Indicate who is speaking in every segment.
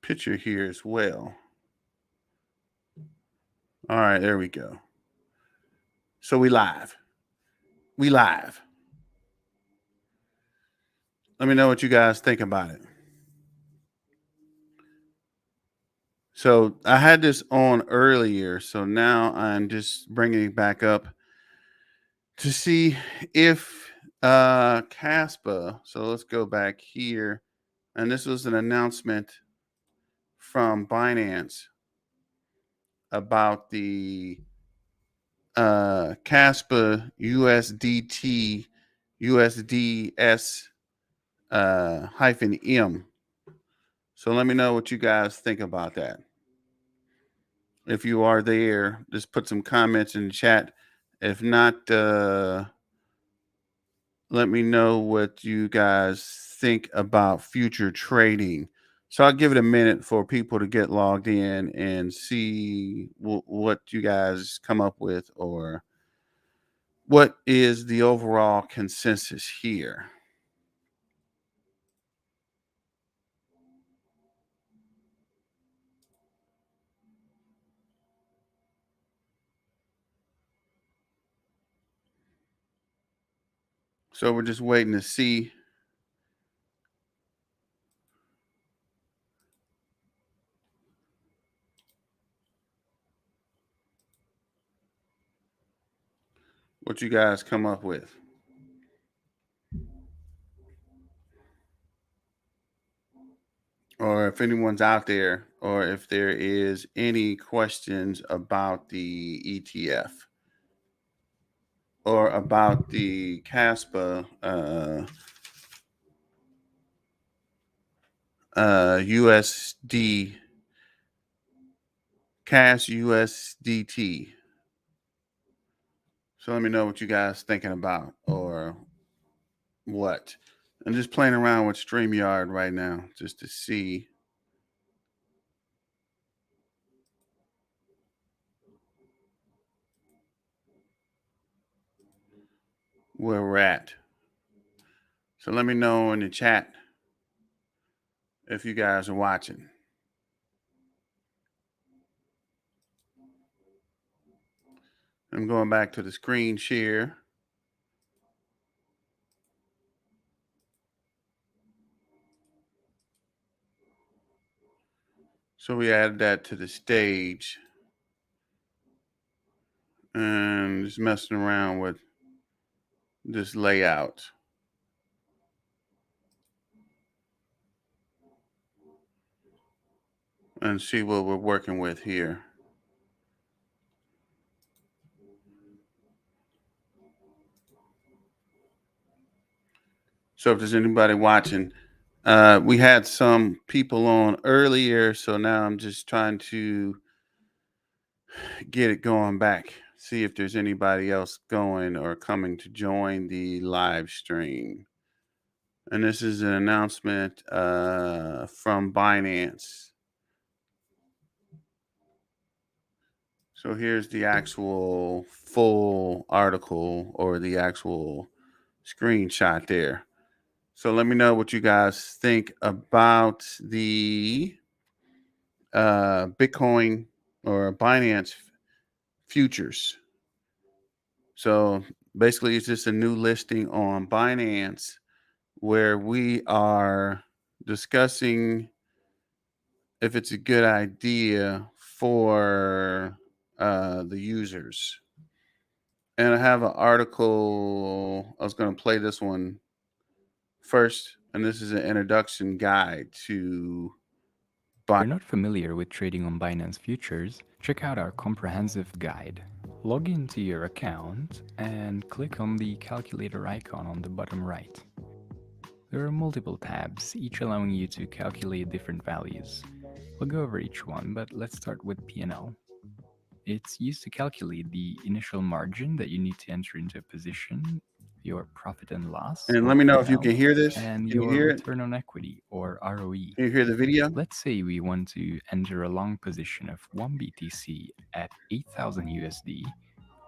Speaker 1: picture here as well. All right, there we go. So we live. We live. Let me know what you guys think about it. So I had this on earlier, so now I'm just bringing it back up to see if Caspa. So let's go back here, and this was an announcement from Binance about the Caspa USDT USDS hyphen M. So let me know what you guys think about that. If you are there, just put some comments in the chat. If not, let me know what you guys think about future trading. So I'll give it a minute for people to get logged in and see what you guys come up with, or what is the overall consensus here. So we're just waiting to see what you guys come up with. Or if anyone's out there, or if there is any questions about the ETF or about the CASPA USD CAS USDT. So let me know what you guys thinking about, or what. I'm just playing around with StreamYard right now just to see where we're at. So let me know in the chat if you guys are watching. I'm going back to the screen share. So we added that to the stage, and just messing around with this layout. And see what we're working with here. So if there's anybody watching, we had some people on earlier, so now I'm just trying to get it going back. See if there's anybody else going or coming to join the live stream. And this is an announcement from Binance. So here's the actual full article, or the actual screenshot there. So let me know what you guys think about the Bitcoin or Binance Futures. So basically, it's just a new listing on Binance where we are discussing if it's a good idea for the users. And I have an article. I was going to play this one first, and this is an introduction guide to
Speaker 2: If you're not familiar with trading on Binance Futures, check out our comprehensive guide. Log into your account and click on the calculator icon on the bottom right. There are multiple tabs, each allowing you to calculate different values. We'll go over each one, but let's start with P&L. It's used to calculate the initial margin that you need to enter into a position, your profit and loss,
Speaker 1: And
Speaker 2: or
Speaker 1: let me know if you
Speaker 2: P&L,
Speaker 1: can hear this.
Speaker 2: and
Speaker 1: Can you
Speaker 2: your
Speaker 1: hear it?
Speaker 2: return on equity, or ROE.
Speaker 1: Can you hear the video?
Speaker 2: Let's say we want to enter a long position of 1 BTC at 8,000 USD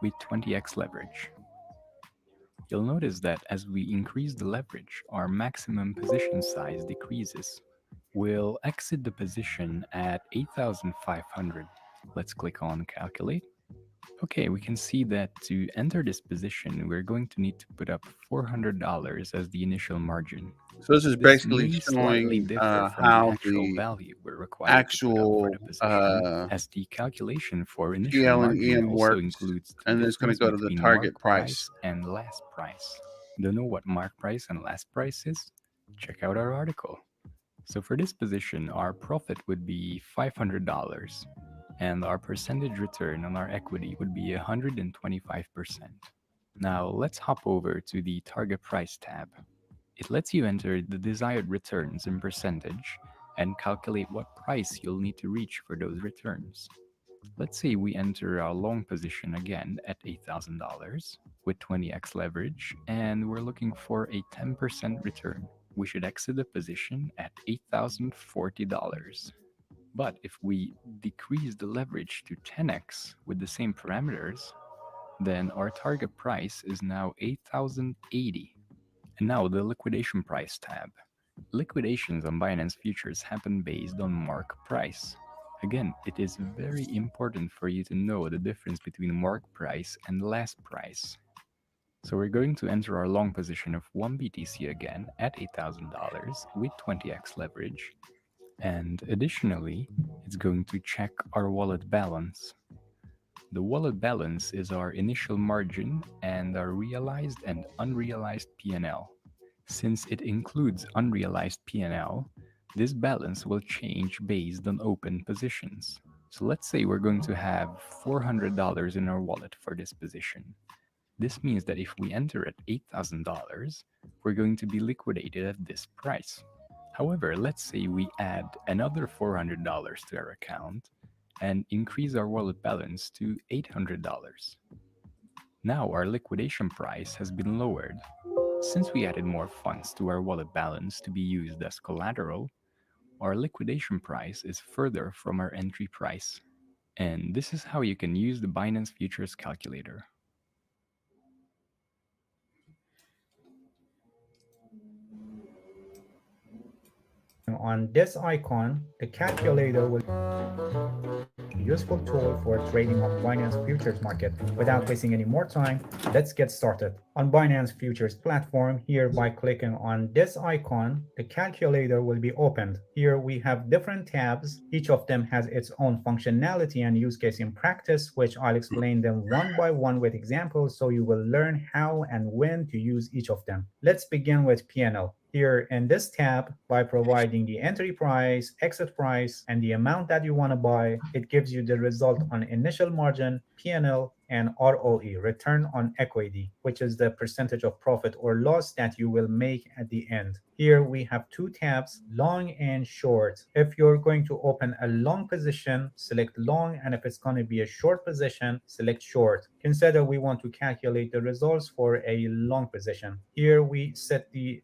Speaker 2: with 20x leverage. You'll notice that as we increase the leverage, our maximum position size decreases. We'll exit the position at 8,500. Let's click on calculate. Okay, we can see that to enter this position, we're going to need to put up $400 as the initial margin.
Speaker 1: So this is
Speaker 2: This
Speaker 1: basically
Speaker 2: may slightly
Speaker 1: showing
Speaker 2: differ from the
Speaker 1: how
Speaker 2: actual
Speaker 1: the
Speaker 2: value we're required to put up for
Speaker 1: actual
Speaker 2: the position, as the calculation for initial
Speaker 1: TL and
Speaker 2: margin
Speaker 1: EM
Speaker 2: also
Speaker 1: works,
Speaker 2: includes the
Speaker 1: and then it's going to
Speaker 2: difference
Speaker 1: go to the
Speaker 2: between mark
Speaker 1: target price.
Speaker 2: price and last price. Don't know what mark price and last price is? Check out our article. So for this position, our profit would be $500 and our percentage return on our equity would be 125%. Now let's hop over to the target price tab. It lets you enter the desired returns in percentage and calculate what price you'll need to reach for those returns. Let's say we enter our long position again at $8,000 with 20x leverage and we're looking for a 10% return. We should exit the position at $8,040. But if we decrease the leverage to 10x with the same parameters, then our target price is now 8,080. And now the liquidation price tab. Liquidations on Binance Futures happen based on mark price. Again, it is very important for you to know the difference between mark price and last price. So we're going to enter our long position of 1 BTC again at $8,000 with 20x leverage. And additionally, it's going to check our wallet balance. The wallet balance is our initial margin and our realized and unrealized P&L. Since it includes unrealized P&L, this balance will change based on open positions. So let's say we're going to have $400 in our wallet for this position. This means that if we enter at $8,000, we're going to be liquidated at this price. However, let's say we add another $400 to our account and increase our wallet balance to $800. Now our liquidation price has been lowered. Since we added more funds to our wallet balance to be used as collateral, our liquidation price is further from our entry price. And this is how you can use the Binance Futures calculator.
Speaker 3: On this icon, the calculator will useful tool for trading on Binance Futures market. Without wasting any more time, let's get started. On Binance Futures platform, here by clicking on this icon, the calculator will be opened. Here we have different tabs. Each of them has its own functionality and use case in practice, which I'll explain them one by one with examples so you will learn how and when to use each of them. Let's begin with P&L. Here in this tab, by providing the entry price, exit price, and the amount that you want to buy, it gives you the result on initial margin, P&L, and ROE, return on equity, which is the percentage of profit or loss that you will make at the end. Here we have two tabs, long and short. If you're going to open a long position, select long, and if it's going to be a short position, select short. Consider we want to calculate the results for a long position. Here we set the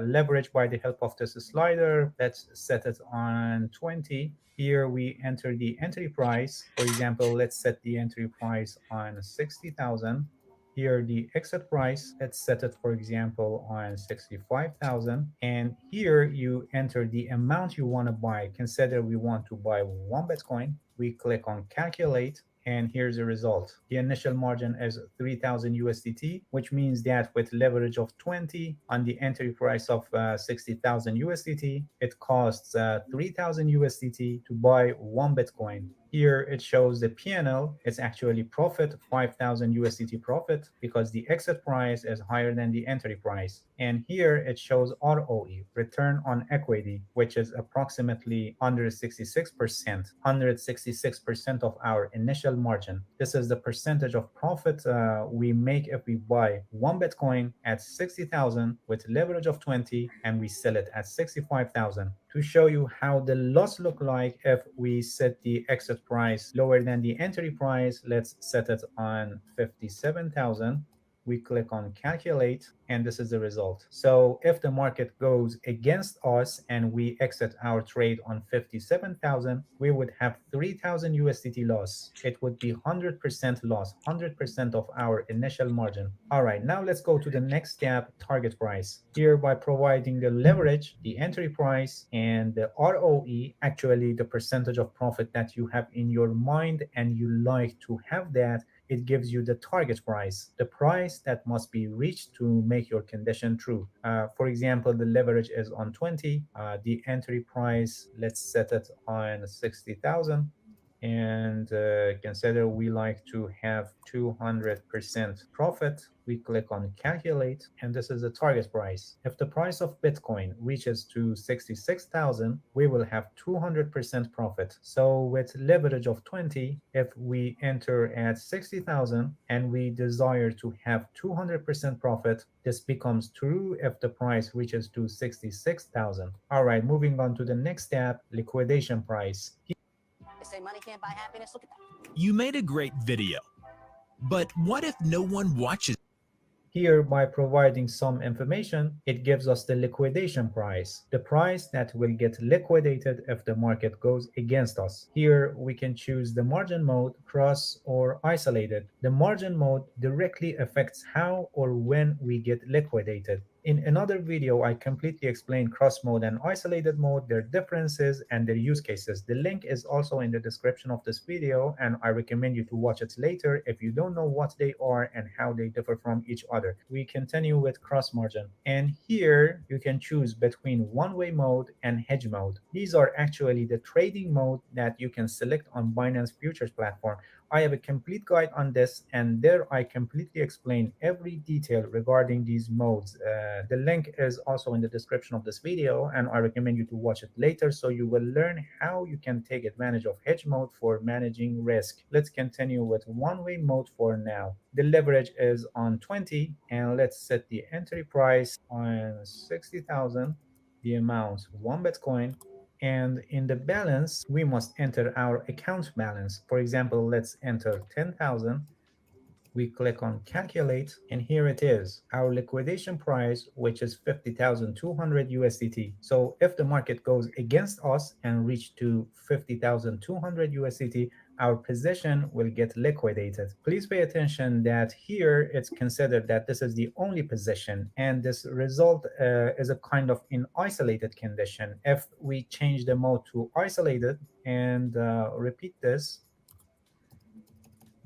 Speaker 3: leverage by the help of this slider. Let's set it on 20. Here we enter the entry price. For example, let's set the entry price on 60,000. Here the exit price, let's set it for example on 65,000. And here you enter the amount you want to buy. Consider we want to buy one Bitcoin. We click on calculate, and here's the result. The initial margin is 3,000 USDT, which means that with leverage of 20 on the entry price of 60,000 USDT, it costs 3,000 USDT to buy one Bitcoin. Here it shows the P&L. It's actually profit, 5,000 USDT profit, because the exit price is higher than the entry price. And here it shows ROE, return on equity, which is approximately 166%, 166% of our initial margin. This is the percentage of profit we make if we buy one Bitcoin at 60,000 with leverage of 20 and we sell it at 65,000. To show you how the loss look like if we set the exit price lower than the entry price, let's set it on 57,000. We click on calculate, and this is the result. So if the market goes against us and we exit our trade on 57,000, we would have 3,000 USDT loss. It would be 100% loss, 100% of our initial margin. All right, now let's go to the next step, target price. Here, by providing the leverage, the entry price, and the ROE, actually the percentage of profit that you have in your mind and you like to have that, it gives you the target price, the price that must be reached to make your condition true. For example, the leverage is on 20, the entry price, let's set it on 60,000. And consider we like to have 200% profit. We click on calculate, and this is the target price. If the price of Bitcoin reaches to 66,000, we will have 200% profit. So with leverage of 20, if we enter at 60,000 and we desire to have 200% profit, this becomes true if the price reaches to 66,000. All right, moving on to the next step, liquidation price.
Speaker 4: They say money can't buy happiness. Look at that.
Speaker 5: You made a great video, but what if no one watches?
Speaker 3: Here, by providing some information, it gives us the liquidation price, the price that will get liquidated if the market goes against us. Here, we can choose the margin mode, cross, or isolated. The margin mode directly affects how or when we get liquidated. In another video, I completely explained cross mode and isolated mode, their differences and their use cases. The link is also in the description of this video, and I recommend you to watch it later if you don't know what they are and how they differ from each other. We continue with cross margin, and here you can choose between one-way mode and hedge mode. These are actually the trading mode that you can select on Binance Futures platform. I have a complete guide on this, and there I completely explain every detail regarding these modes. The link is also in the description of this video, and I recommend you to watch it later so you will learn how you can take advantage of hedge mode for managing risk. Let's continue with one-way mode for now. The leverage is on 20, and let's set the entry price on 60,000, the amount 1 Bitcoin. And in the balance, we must enter our account balance. For example, let's enter 10,000. We click on calculate, and here it is, our liquidation price, which is 50,200 USDT. So if the market goes against us and reach to 50,200 USDT, our position will get liquidated. Please pay attention that here it's considered that this is the only position, and this result is a kind of in isolated condition. If we change the mode to isolated and repeat this,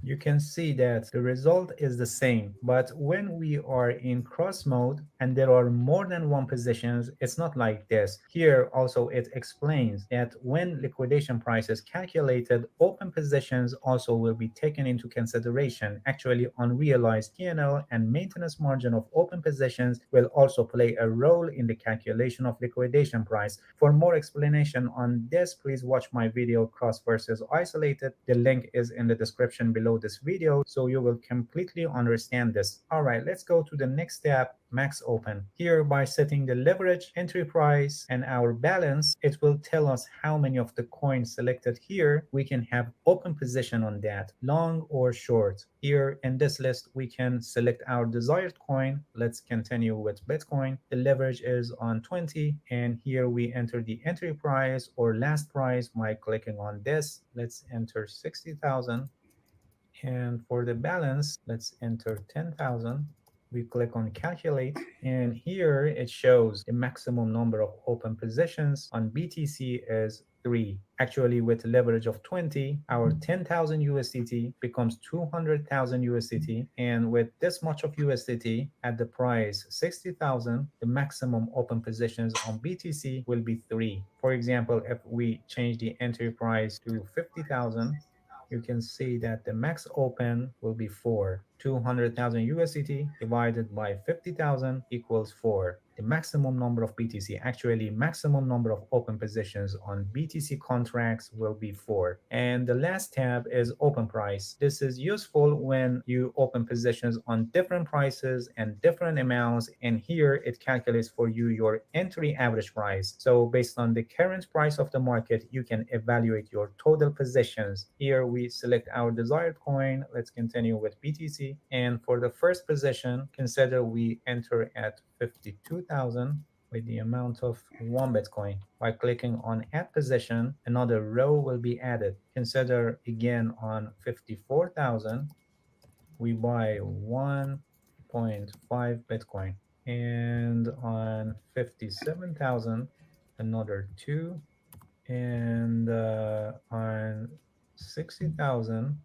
Speaker 3: you can see that the result is the same. But when we are in cross mode and there are more than one positions, it's not like this. Here also it explains that when liquidation price is calculated, open positions also will be taken into consideration. Actually, unrealized P&L and maintenance margin of open positions will also play a role in the calculation of liquidation price. For more explanation on this, please watch my video cross versus isolated. The link is in the description below this video, so you will completely understand this. All right, let's go to the next step, max open. Here, by setting the leverage, entry price, and our balance, it will tell us how many of the coins selected here we can have open position on that, long or short. Here in this list, we can select our desired coin. Let's continue with Bitcoin. The leverage is on 20, and here we enter the entry price or last price by clicking on this. Let's enter 60,000. And for the balance, let's enter 10,000. We click on calculate, and here it shows the maximum number of open positions on BTC is 3. Actually, with leverage of 20, our 10,000 USDT becomes 200,000 USDT, and with this much of USDT at the price 60,000, the maximum open positions on BTC will be 3. For example, if we change the entry price to 50,000, you can see that the max open will be 4. 200,000 USDT divided by 50,000 equals 4. The maximum number of BTC, actually maximum number of open positions on BTC contracts will be 4. And the last tab is open price. This is useful when you open positions on different prices and different amounts, and here it calculates for you your entry average price. So based on the current price of the market, you can evaluate your total positions. Here we select our desired coin. Let's continue with BTC. easy. And for the first position, consider we enter at 52,000 with the amount of 1 Bitcoin. By clicking on add position, another row will be added. Consider again on 54,000, we buy 1.5 Bitcoin. And on 57,000, another 2. And on 60,000,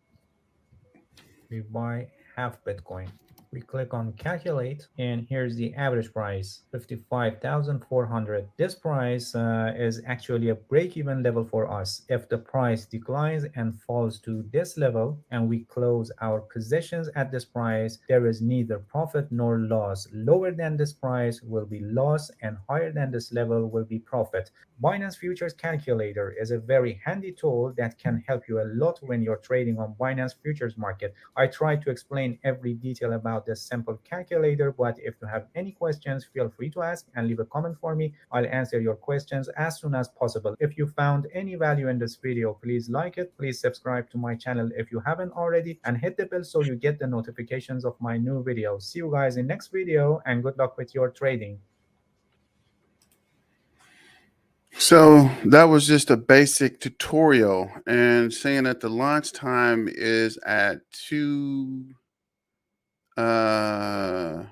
Speaker 3: we buy half Bitcoin. We click on calculate, and here's the average price, 55,400. This price is actually a break-even level for us. If the price declines and falls to this level and we close our positions at this price, there is neither profit nor loss. Lower than this price will be loss, and higher than this level will be profit. Binance Futures Calculator is a very handy tool that can help you a lot when you're trading on Binance Futures market. I try to explain every detail about this simple calculator, but if you have any questions, feel free to ask and leave a comment for me. I'll answer your questions as soon as possible. If you found any value in this video, please like it. Please subscribe to my channel if you haven't already, and hit the bell so you get the notifications of my new videos. See you guys in next video, and good luck with your trading.
Speaker 1: So that was just a basic tutorial, and saying that the launch time is at 2 I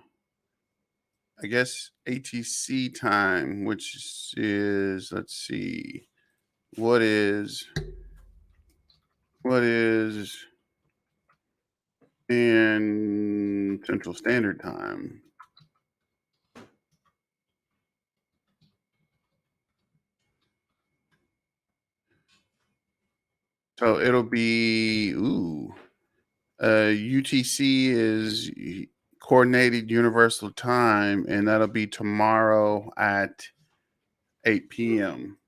Speaker 1: guess ATC time, which is, let's see, what is in Central Standard Time. So it'll be UTC is Coordinated Universal Time, and that'll be tomorrow at 8 p.m.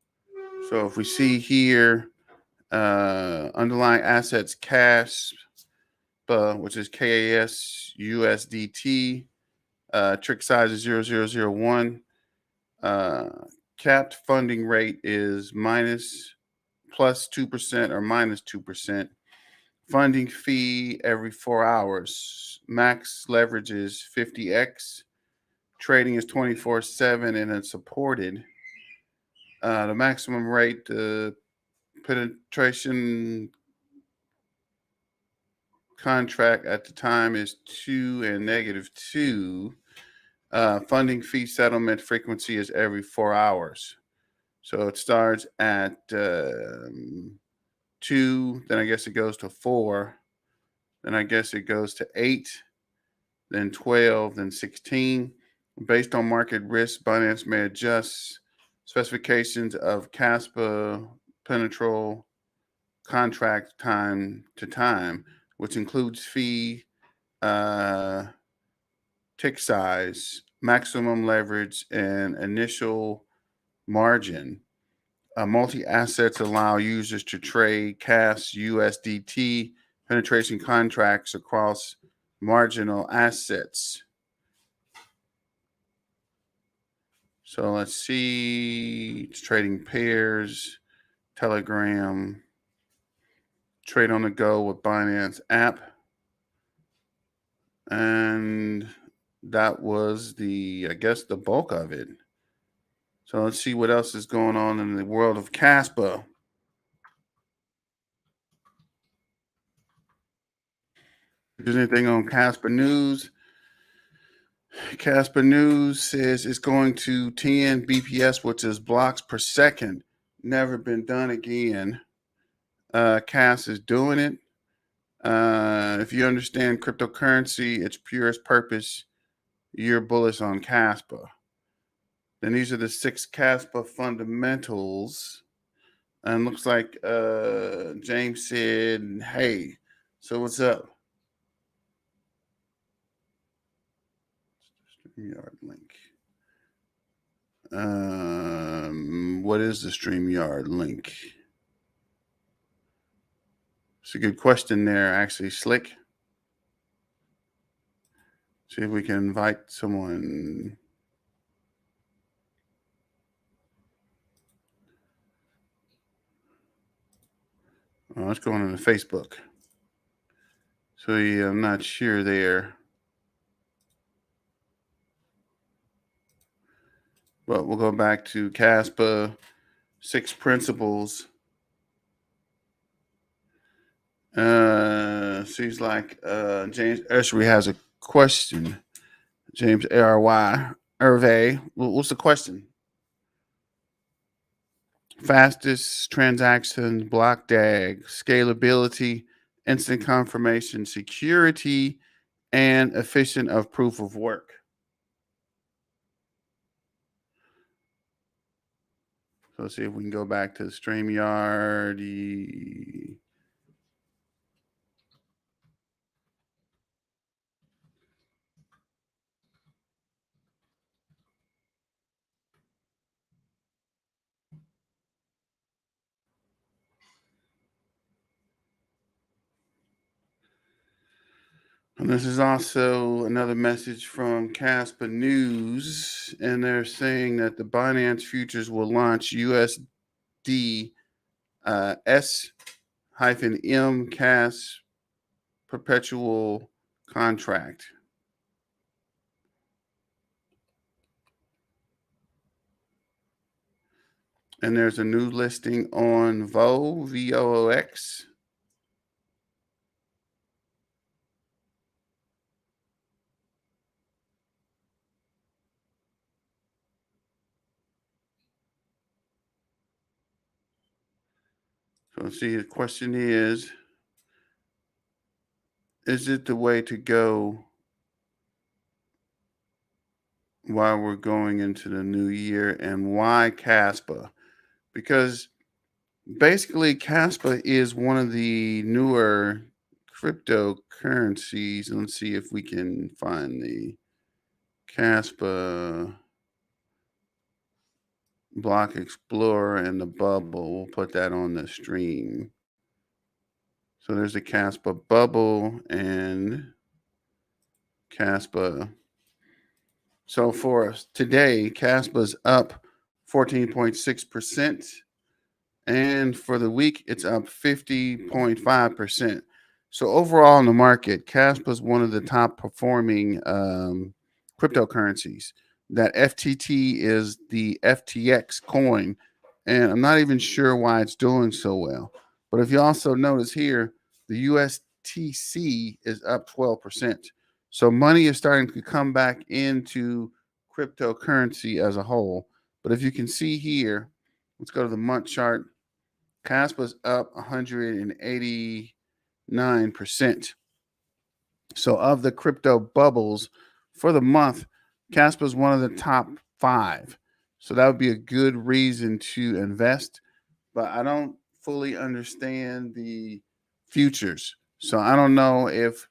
Speaker 1: So if we see here, underlying assets cash, which is KAS USDT, trick size is 0001. Capped funding rate is plus 2% or minus 2%. Funding fee every 4 hours. Max leverage is 50x. Trading is 24/7 and it's supported. The maximum rate penetration contract at the time is 2 and -2. Funding fee settlement frequency is every 4 hours. So it starts at 2, then I guess it goes to 4, then I guess it goes to 8, then 12, then 16. Based on market risk, Binance may adjust specifications of CASPA penetral contract time to time, which includes fee, tick size, maximum leverage, and initial margin. Multi-assets allow users to trade CAS USDT penetration contracts across marginal assets. So let's see, it's trading pairs, Telegram, trade on the go with Binance app. And that was I guess the bulk of it. So let's see what else is going on in the world of CASPA. If there's anything on CASPA News, Casper News says it's going to 10 BPS, which is blocks per second. Never been done again. CAS is doing it. If you understand cryptocurrency, its purest purpose, you're bullish on CASPA. Then these are the 6 CASPA fundamentals. And looks like James said, hey, so what's up? StreamYard link. What is the StreamYard link? It's a good question there, actually, Slick. See if we can invite someone. Oh, let's go on to Facebook. So yeah, I'm not sure there. But we'll go back to CASPA 6 principles. Seems like James Ursary has a question. James ARY Hervé. What's the question? Fastest transaction, block DAG, scalability, instant confirmation, security, and efficient of proof of work. So let's see if we can go back to the StreamYard. And this is also another message from Caspa News, and they're saying that the Binance Futures will launch USD S-M CAS perpetual contract. And there's a new listing on VOO, VOOX. So let's see, the question is it the way to go while we're going into the new year, and why CASPA? Because basically CASPA is one of the newer cryptocurrencies. Let's see if we can find the CASPA block explorer and the bubble. We'll put that on the stream. So there's the CASPA bubble and CASPA. So for us today, CASPA's up 14.6%. And for the week, it's up 50.5%. So overall in the market, CASPA is one of the top performing cryptocurrencies. That FTT is the FTX coin, and I'm not even sure why it's doing so well. But if you also notice here, the USTC is up 12%. So money is starting to come back into cryptocurrency as a whole. But if you can see here, let's go to the month chart. CASPA's up 189%. So of the crypto bubbles for the month, CASPA is one of the top 5. So that would be a good reason to invest. But I don't fully understand the futures. So I don't know if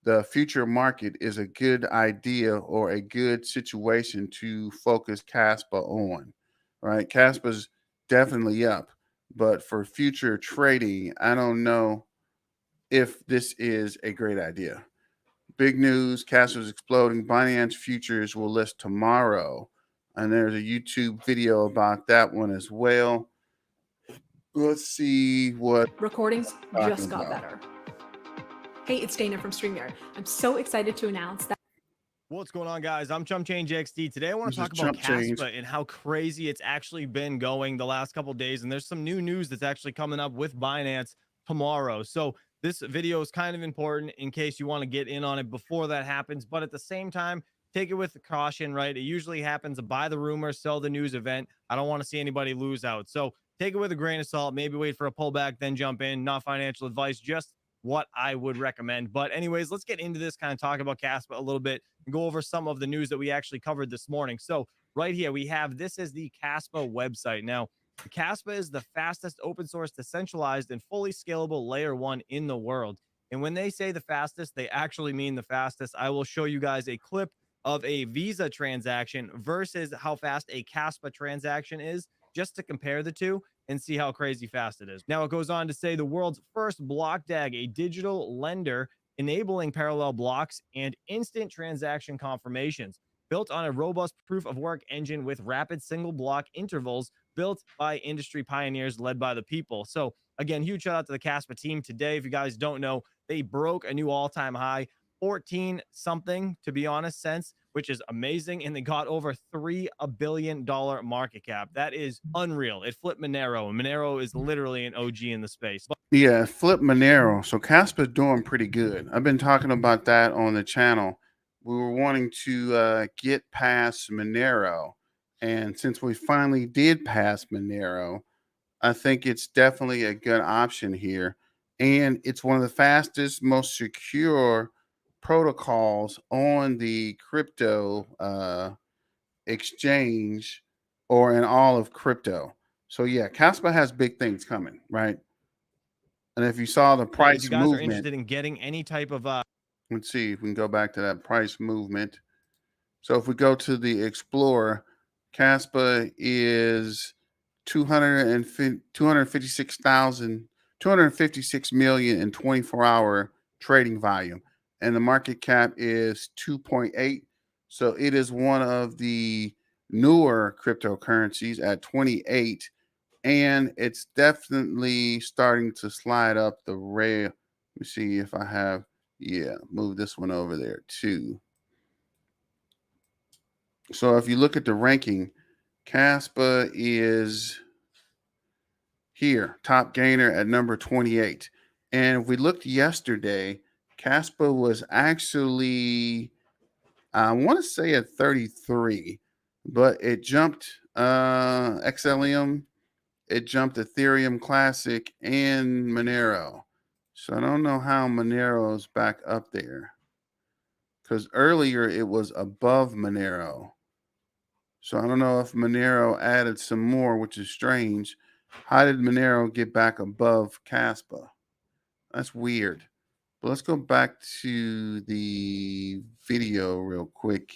Speaker 1: the future market is a good idea or a good situation to focus CASPA on. Right? CASPA's definitely up. But for future trading, I don't know if this is a great idea. Big news, Caspa's exploding. Binance Futures will list tomorrow. And there's a YouTube video about that one as well. Let's see what
Speaker 6: Recordings
Speaker 1: talking
Speaker 6: just got
Speaker 1: about.
Speaker 6: better. Hey, it's Dana from StreamYard. I'm so excited to announce that.
Speaker 7: What's going on, guys? I'm Chump Change XD. Today I want
Speaker 1: This
Speaker 7: to
Speaker 1: is
Speaker 7: talk about
Speaker 1: Chump Change.
Speaker 7: CASPA and how crazy it's actually been going the last couple of days. And there's some new news that's actually coming up with Binance tomorrow. So this video is kind of important in case you want to get in on it before that happens. But at the same time, take it with caution, right? It usually happens, buy the rumor, sell the news event. I don't want to see anybody lose out. So take it with a grain of salt. Maybe wait for a pullback, then jump in. Not financial advice, just what I would recommend. But anyways, let's get into this, kind of talk about CASPA a little bit and go over some of the news that we actually covered this morning. So right here we have, this is the CASPA website. Now, the CASPA is the fastest open source, decentralized, and fully scalable layer 1 in the world. And when they say the fastest, they actually mean the fastest. I will show you guys a clip of a Visa transaction versus how fast a CASPA transaction is, just to compare the two and see how crazy fast it is. Now, it goes on to say the world's first block DAG, a digital lender enabling parallel blocks and instant transaction confirmations, built on a robust proof of work engine with rapid single block intervals, built by industry pioneers led by the people. So again, huge shout out to the CASPA team today. If you guys don't know, They broke a new all-time high, 14 something, to be honest, cents, which is amazing. And they got over $3 billion market cap. That is unreal. It flipped Monero, and Monero is literally an OG in the space.
Speaker 1: Yeah, flip Monero. So Caspa's doing pretty good. I've been talking about that on the channel. We were wanting to get past Monero. And since we finally did pass Monero, I think it's definitely a good option here. And it's one of the fastest, most secure protocols on the crypto exchange or in all of crypto. So yeah, Caspa has big things coming, right? And if you saw the
Speaker 7: If
Speaker 1: price
Speaker 7: you guys are
Speaker 1: movement,
Speaker 7: interested in getting any type of
Speaker 1: let's see if we can go back to that price movement. So if we go to the Explorer, Caspa is 256 million in 24-hour trading volume, and the market cap is 2.8. So it is one of the newer cryptocurrencies at 28, and it's definitely starting to slide up the rail. Let me see if I have, yeah, move this one over there too. So if you look at the ranking, Caspa is here, top gainer at number 28. And if we looked yesterday, Caspa was actually, I want to say at 33, but it jumped XLM, it jumped Ethereum Classic and Monero. So I don't know how Monero's back up there, because earlier it was above Monero. So I don't know if Monero added some more, which is strange. How did Monero get back above Caspa? That's weird. But let's go back to the video real quick.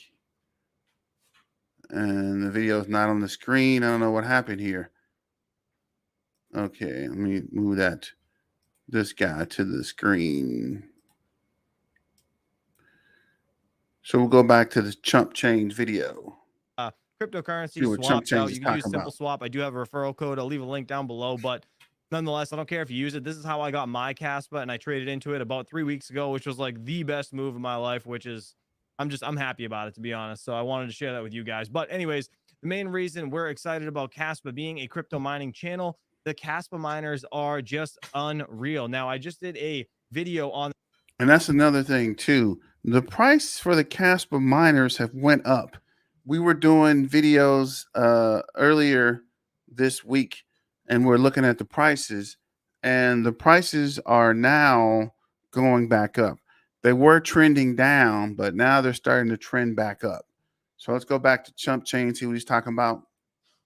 Speaker 1: And the video is not on the screen. I don't know what happened here. Okay, let me move this guy to the screen. So we'll go back to the chump change video.
Speaker 7: cryptocurrency
Speaker 1: See what chump
Speaker 7: swaps
Speaker 1: change
Speaker 7: out.
Speaker 1: is
Speaker 7: You can use
Speaker 1: talking
Speaker 7: Simple
Speaker 1: about.
Speaker 7: Swap. I do have a referral code. I'll leave a link down below, but nonetheless, I don't care if you use it. This is how I got my Caspa, and I traded into it about 3 weeks ago, which was like the best move of my life, which is I'm happy about it, to be honest. So I wanted to share that with you guys. But anyways, the main reason we're excited about Caspa being a crypto mining channel, the Caspa miners are just unreal. Now, I just did a video on,
Speaker 1: and that's another thing too. The price for the Caspa miners have went up. We were doing videos earlier this week, and we're looking at the prices, and the prices are now going back up. They were trending down, but now they're starting to trend back up. So let's go back to Chump Chain, see what he's talking about.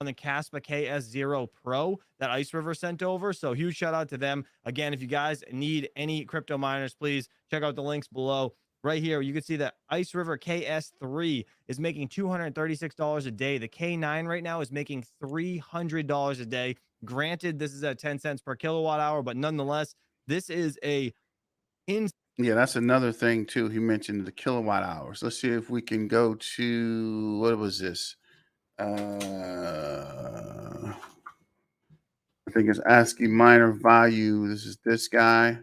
Speaker 7: the Caspa KS0 Pro that Ice River sent over. So huge shout out to them. Again, if you guys need any crypto miners, please check out the links below. Right here, you can see that Ice River KS3 is making $236 a day. The K9 right now is making $300 a day. Granted, this is at 10 cents per kilowatt hour, but nonetheless, this is a
Speaker 1: Yeah, that's another thing too. He mentioned the kilowatt hours. Let's see if we can go to, what was this? I think it's ASCII miner value. This is this guy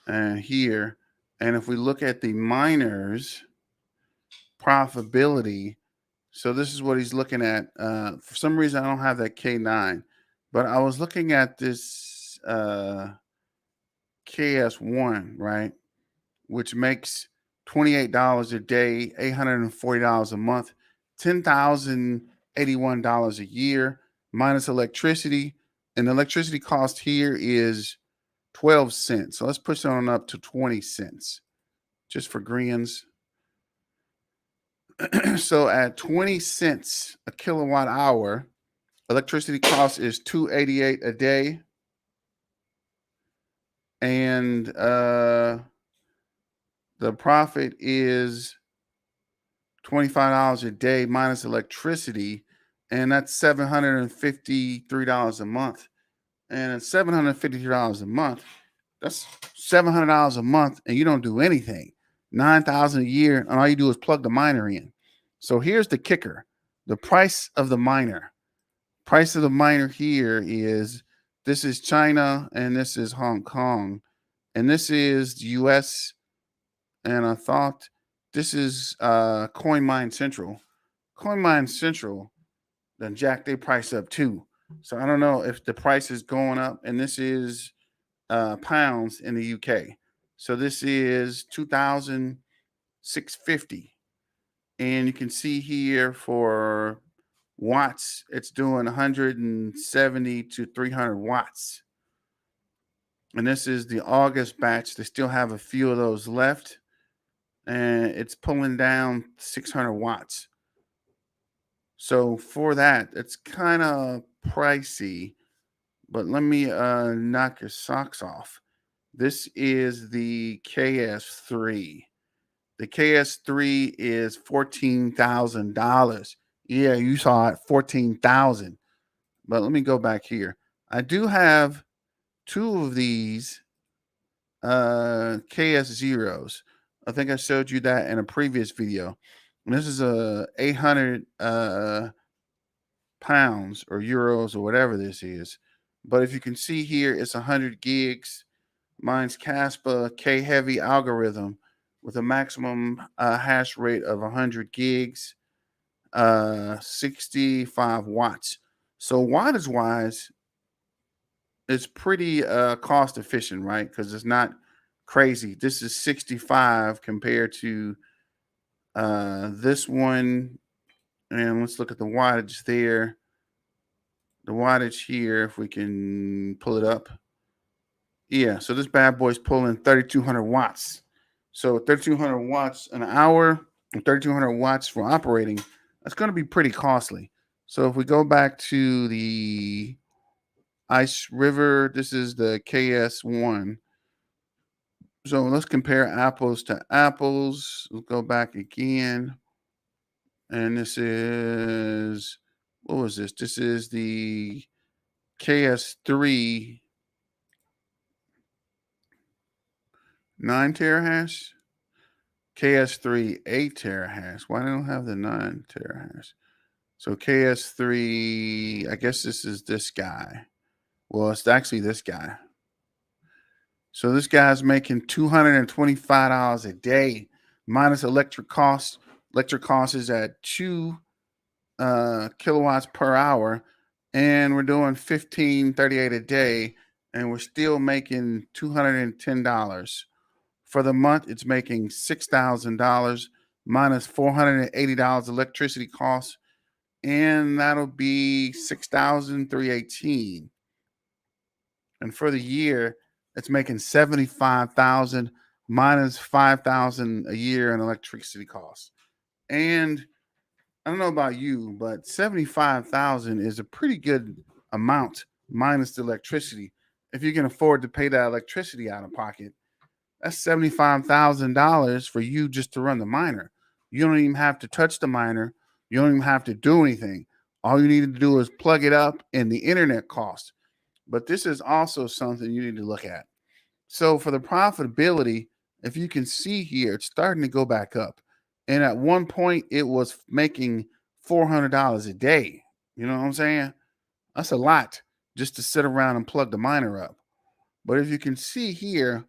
Speaker 1: and here. And if we look at the miners profitability, so this is what he's looking at. For some reason, I don't have that K9, but I was looking at this KS1, right, which makes $28 a day, $840 a month, $10,081 a year minus electricity. And the electricity cost here is 12 cents. So let's push it on up to 20 cents just for grins. So at 20 cents a kilowatt hour, electricity cost is $288 a day. And the profit is $25 a day minus electricity, and that's $753 a month. And at $753 a month, that's $700 a month, and you don't do anything. $9,000 a year, and all you do is plug the miner in. So here's the kicker: the price of the miner. Price of the miner here is, this is China and this is Hong Kong, And this is US, and I thought this is CoinMine Central. CoinMine Central then jack their price up too. So I don't know if the price is going up, and this is pounds in the UK. So this is 2,650. And you can see here for watts, it's doing 170 to 300 watts. And this is the August batch. They still have a few of those left, and it's pulling down 600 watts. So for that, it's kind of pricey, but let me knock your socks off. This is the KS3. The KS3 is $14,000. Yeah, you saw it, 14,000. But let me go back here. I do have two of these KS zeros. I think I showed you that in a previous video. And this is a 800 pounds or euros or whatever this is. But if you can see here, it's 100 gigs. Mine's Caspa K heavy algorithm with a maximum hash rate of 100 gigs, 65 watts. So wattage wise, it's pretty cost efficient, right? Because it's not crazy. This is 65 compared to this one. And let's look at the wattage there. The wattage here, if we can pull it up. Yeah, so this bad boy's pulling 3,200 watts. So 3,200 watts an hour, 3,200 watts for operating, that's going to be pretty costly. So if we go back to the Ice River, this is the KS1. So let's compare apples to apples. We'll go back again. And this is, what was this? This is the KS3 9 terahash. KS3 8 terahash. Why don't I have the 9 terahash? So KS3, I guess this is this guy. Well, it's actually this guy. So this guy's making $225 a day minus electric costs. Electric cost is at 2 kilowatts per hour, and we're doing 1538 a day, and we're still making $210. For the month, it's making $6,000 minus $480 electricity costs, and that'll be $6,318. And for the year, it's making $75,000 minus $5,000 a year in electricity costs. And I don't know about you, but 75,000 is a pretty good amount minus the electricity. If you can afford to pay that electricity out of pocket, that's $75,000 for you just to run the miner. You don't even have to touch the miner. You don't even have to do anything. All you need to do is plug it up and the internet cost. But this is also something you need to look at. So for the profitability, if you can see here, it's starting to go back up. And at one point, it was making $400 a day. You know what I'm saying? That's a lot just to sit around and plug the miner up. But if you can see here,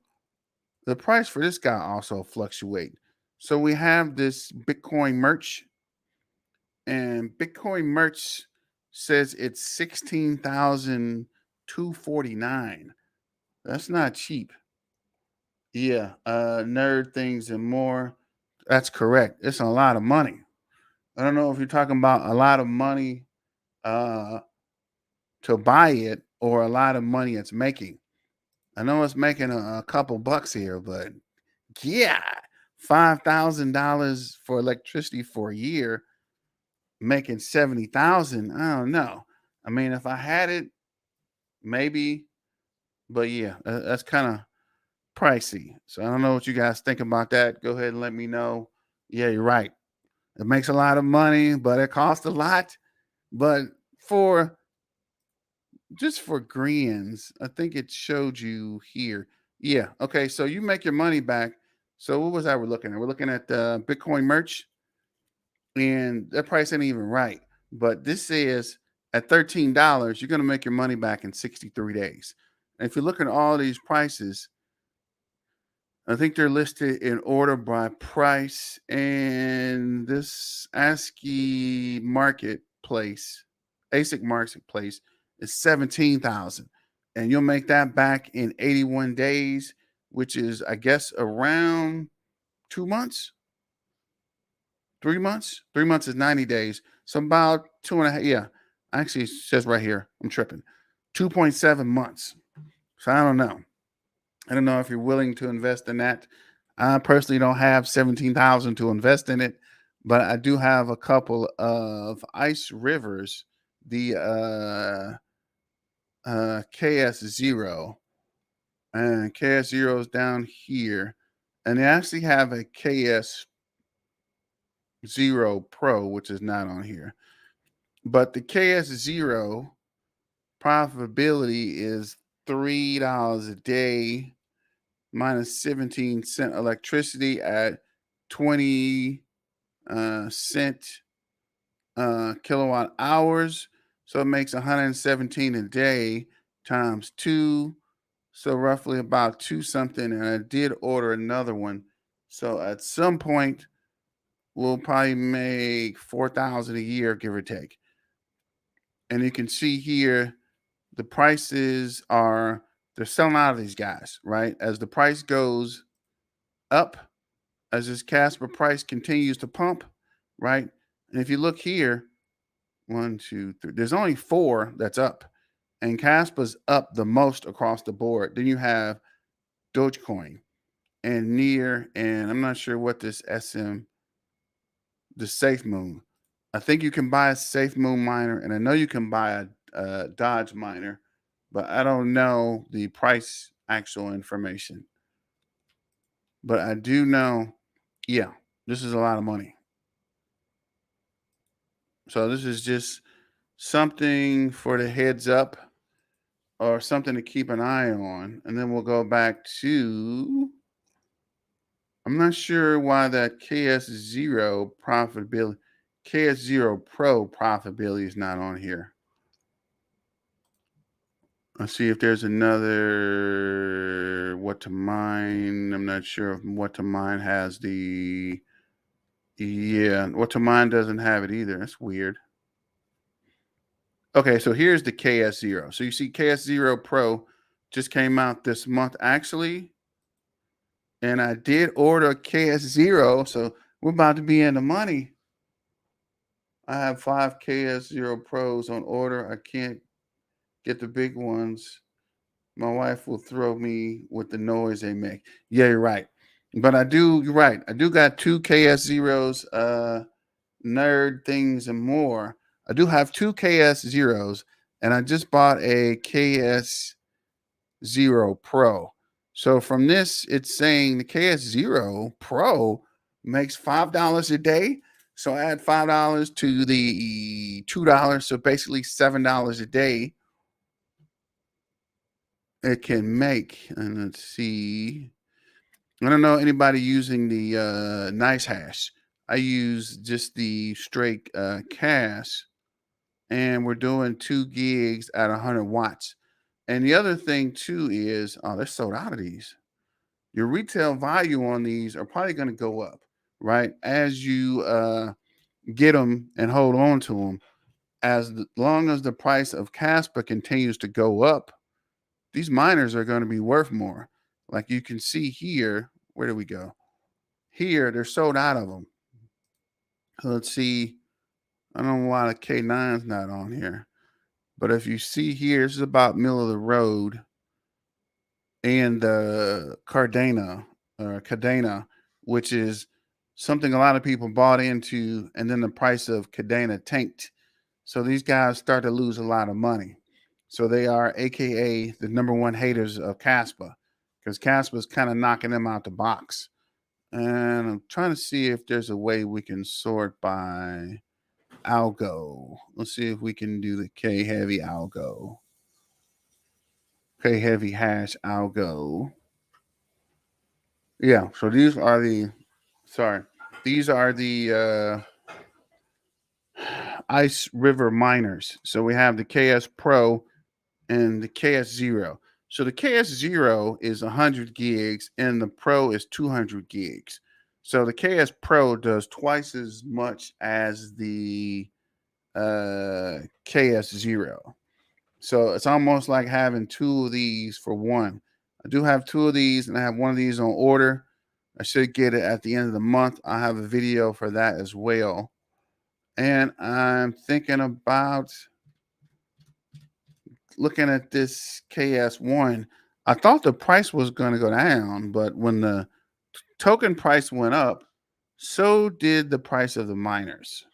Speaker 1: the price for this guy also fluctuate. So we have this Bitcoin merch, and Bitcoin merch says it's 16,249. That's not cheap. Yeah, nerd things and more. That's correct. It's a lot of money. I don't know if you're talking about a lot of money to buy it or a lot of money it's making. I know it's making a couple bucks here, but yeah, $5,000 for electricity for a year, making 70,000. I don't know. I mean, if I had it, maybe, but yeah, that's kind of pricey. So I don't know what you guys think about that. Go ahead and let me know. Yeah, you're right. It makes a lot of money, but it costs a lot. But for just for greens, I think it showed you here. Yeah. Okay. So you make your money back. So what was that we're looking at? We're looking at the Bitcoin merch, and that price ain't even right. But this says at $13, you're going to make your money back in 63 days. And if you look at all these prices, I think they're listed in order by price, and this ASCII marketplace, ASIC marketplace, is 17,000, and you'll make that back in 81 days, which is, I guess, around 2 months, 3 months. 3 months is 90 days, so about 2.5. Yeah, actually, it says right here. I'm tripping. 2.7 months. So I don't know. I don't know if you're willing to invest in that. I personally don't have 17,000 to invest in it, but I do have a couple of ice rivers, the KS0, and KS0 is down here, and they actually have a KS0 Pro, which is not on here. But the KS0 profitability is $3 a day minus 17-cent electricity at 20 cent kilowatt hours. So it makes 117 a day times 2. So roughly about 2 something. And I did order another one. So at some point, we'll probably make 4,000 a year, give or take. And you can see here, the prices are, they're selling out of these guys, right? As the price goes up, as this Casper price continues to pump, right? And if you look here, 1, 2, 3, there's only 4 that's up, and Casper's up the most across the board. Then you have Dogecoin and Near, and I'm not sure what this SM, the Safe Moon. I think you can buy a Safe Moon miner, and I know you can buy a Dodge miner, but I don't know the price actual information. But I do know, yeah, this is a lot of money. So this is just something for the heads up, or something to keep an eye on. And then we'll go back to, I'm not sure why that KS0 profitability, KS0 Pro profitability is not on here. Let's see if there's another what to mine. I'm not sure if what to mine has the, yeah, what to mine doesn't have it either. That's weird. Okay, so here's the KS0. So you see KS0 Pro just came out this month actually. And I did order KS0, so we're about to be in the money. I have 5 KS0 Pros on order. I can't get the big ones. My wife will throw me with the noise they make. Yeah, you're right. But you're right. I do got 2 KS0s, nerd things and more. I do have 2 KS0s, and I just bought a KS0 Pro. So from this, it's saying the KS0 Pro makes $5 a day. So add $5 to the $2, so basically $7 a day it can make. And let's see. I don't know anybody using the nice hash. I use just the straight cash, and we're doing 2 gigs at 100 watts. And the other thing too is, oh, they're sold out of these. Your retail value on these are probably going to go up, right? As you get them and hold on to them. As long as the price of Casper continues to go up, these miners are going to be worth more. Like you can see here, where do we go? Here, they're sold out of them. Let's see. I don't know why the K9's not on here. But if you see here, this is about middle of the road. And Cardano, which is something a lot of people bought into, and then the price of Cardano tanked. So these guys start to lose a lot of money. So they are AKA the #1 haters of Casper, because Casper's kind of knocking them out the box. And I'm trying to see if there's a way we can sort by algo. Let's see if we can do the K heavy algo. K heavy hash algo. Yeah, so these are the Ice River miners. So we have the KS Pro and the KS0. So the KS0 is 100 gigs and the Pro is 200 gigs. So the KS Pro does twice as much as the KS0. So it's almost like having two of these for one. I do have two of these and I have one of these on order. I should get it at the end of the month. I have a video for that as well. And I'm thinking about looking at this KS1. I thought the price was going to go down, but when the token price went up, so did the price of the miners.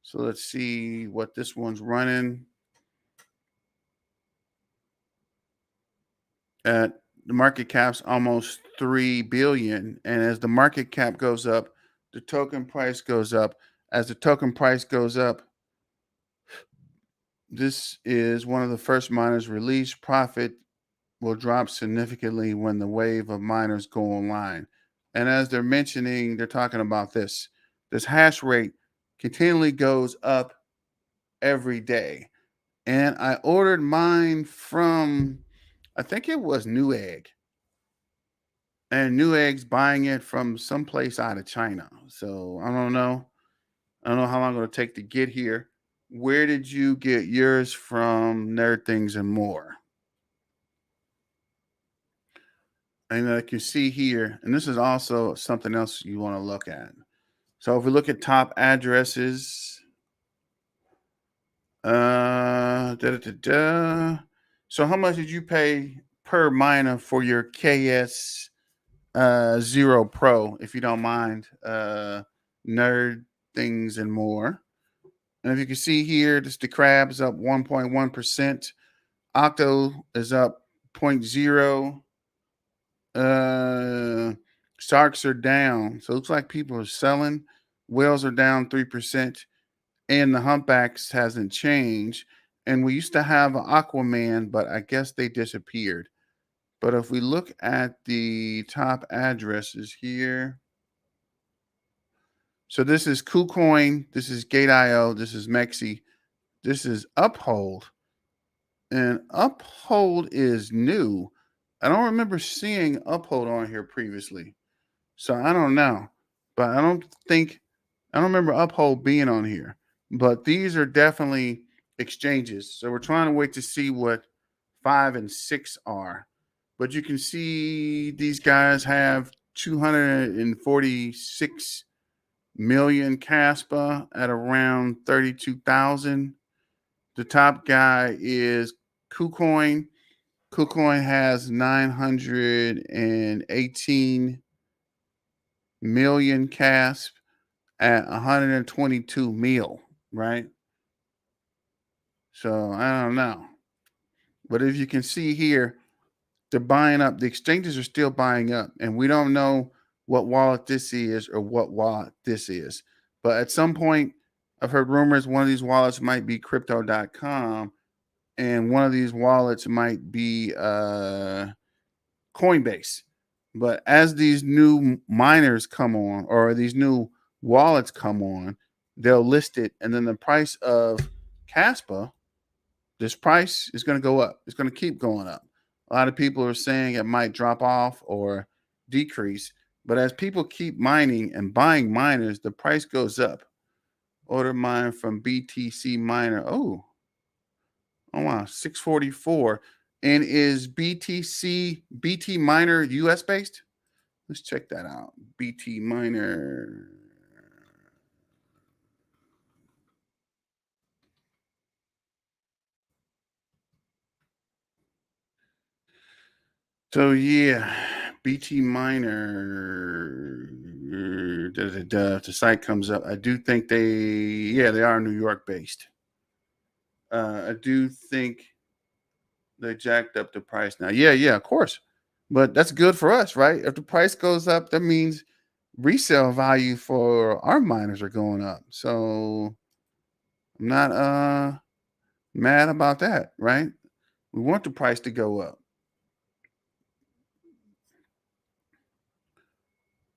Speaker 1: So let's see what this one's running at. The market cap's almost 3 billion. And as the market cap goes up, the token price goes up. As the token price goes up, this is one of the first miners released. Profit will drop significantly when the wave of miners go online. And as they're mentioning, they're talking about this. This hash rate continually goes up every day. And I ordered mine from, I think it was Newegg. And Newegg's buying it from someplace out of China. So I don't know. I don't know how long it'll take to get here. Where did you get yours from, Nerd Things and More? And like you see here, and this is also something else you want to look at. So if we look at top addresses, so how much did you pay per miner for your KS 0 Pro, if you don't mind, Nerd Things and More? And if you can see here, just the crab is up 1.1%. Octo is up 0.0. Sharks are down. So it looks like people are selling. Whales are down 3%. And the humpbacks hasn't changed. And we used to have an Aquaman, but I guess they disappeared. But if we look at the top addresses here, so this is KuCoin, this is Gate.io, this is Mexi, this is Uphold. And Uphold is new. I don't remember seeing Uphold on here previously. So I don't know. But I don't remember Uphold being on here. But these are definitely exchanges. So we're trying to wait to see what 5 and 6 are. But you can see these guys have 246 million Caspa at around 32,000. The top guy is KuCoin. KuCoin has 918 million CASP at 122 mil, right? So I don't know. But if you can see here, they're buying up. The exchanges are still buying up, and we don't know what wallet this is or what wallet this is. But at some point, I've heard rumors one of these wallets might be crypto.com, and one of these wallets might be Coinbase. But as these new miners come on, or these new wallets come on, they'll list it, and then the price of Caspa, this price is going to go up. It's going to keep going up. A lot of people are saying it might drop off or decrease, but as people keep mining and buying miners, the price goes up. Order mine from BTC Miner. Oh wow, 644. And is BT Miner US based? Let's check that out. BT Miner. So yeah, BT Miner. The site comes up. I do think they are New York based. I do think they jacked up the price now. Yeah, of course. But that's good for us, right? If the price goes up, that means resale value for our miners are going up. So I'm not mad about that, right? We want the price to go up.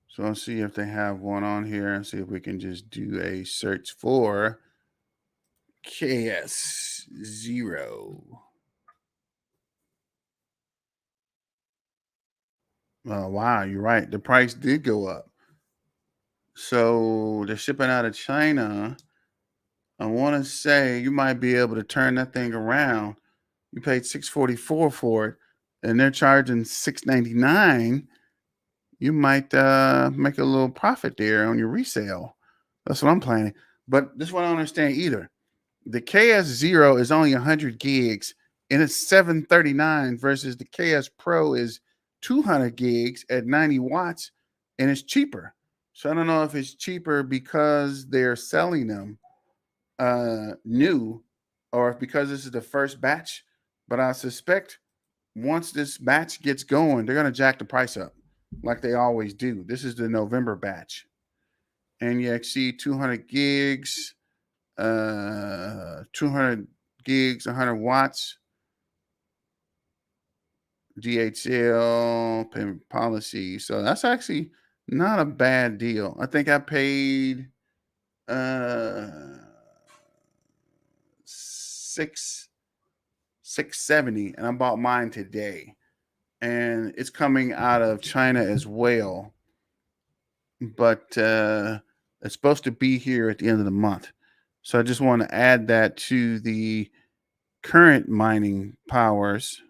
Speaker 1: So I'll see if they have one on here and see if we can just do a search for KS0. Wow, you're right. The price did go up. So they're shipping out of China. I want to say you might be able to turn that thing around. You paid $644 for it, and they're charging $699. You might make a little profit there on your resale. That's what I'm planning. But this is what I don't understand either. The KS0 is only 100 gigs, and it's $739 versus the KS Pro is 200 gigs at 90 watts, and it's cheaper. So I don't know if it's cheaper because they're selling them new, or if because this is the first batch. But I suspect once this batch gets going, they're gonna jack the price up like they always do. This is the November batch. NEXC 200 gigs, 200 gigs, 100 watts, DHL payment policy. So that's actually not a bad deal. I think I paid $670, and I bought mine today, and it's coming out of China as well, but it's supposed to be here at the end of the month. So I just want to add that to the current mining powers.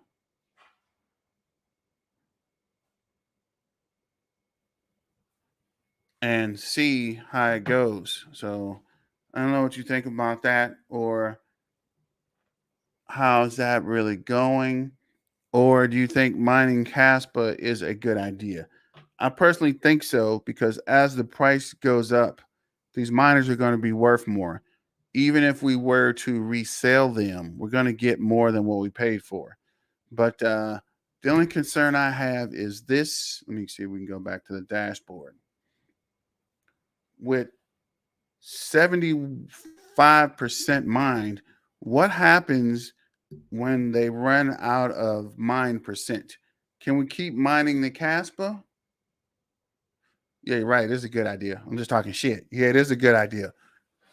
Speaker 1: And see how it goes. So I don't know what you think about that, or how's that really going? Or do you think mining Caspa is a good idea? I personally think so, because as the price goes up, these miners are going to be worth more. Even if we were to resell them, we're going to get more than what we paid for. But the only concern I have is this. Let me see if we can go back to the dashboard. With 75% mined, what happens when they run out of mine percent? Can we keep mining the Caspa? Yeah, you're right. It is a good idea. I'm just talking shit. Yeah, it is a good idea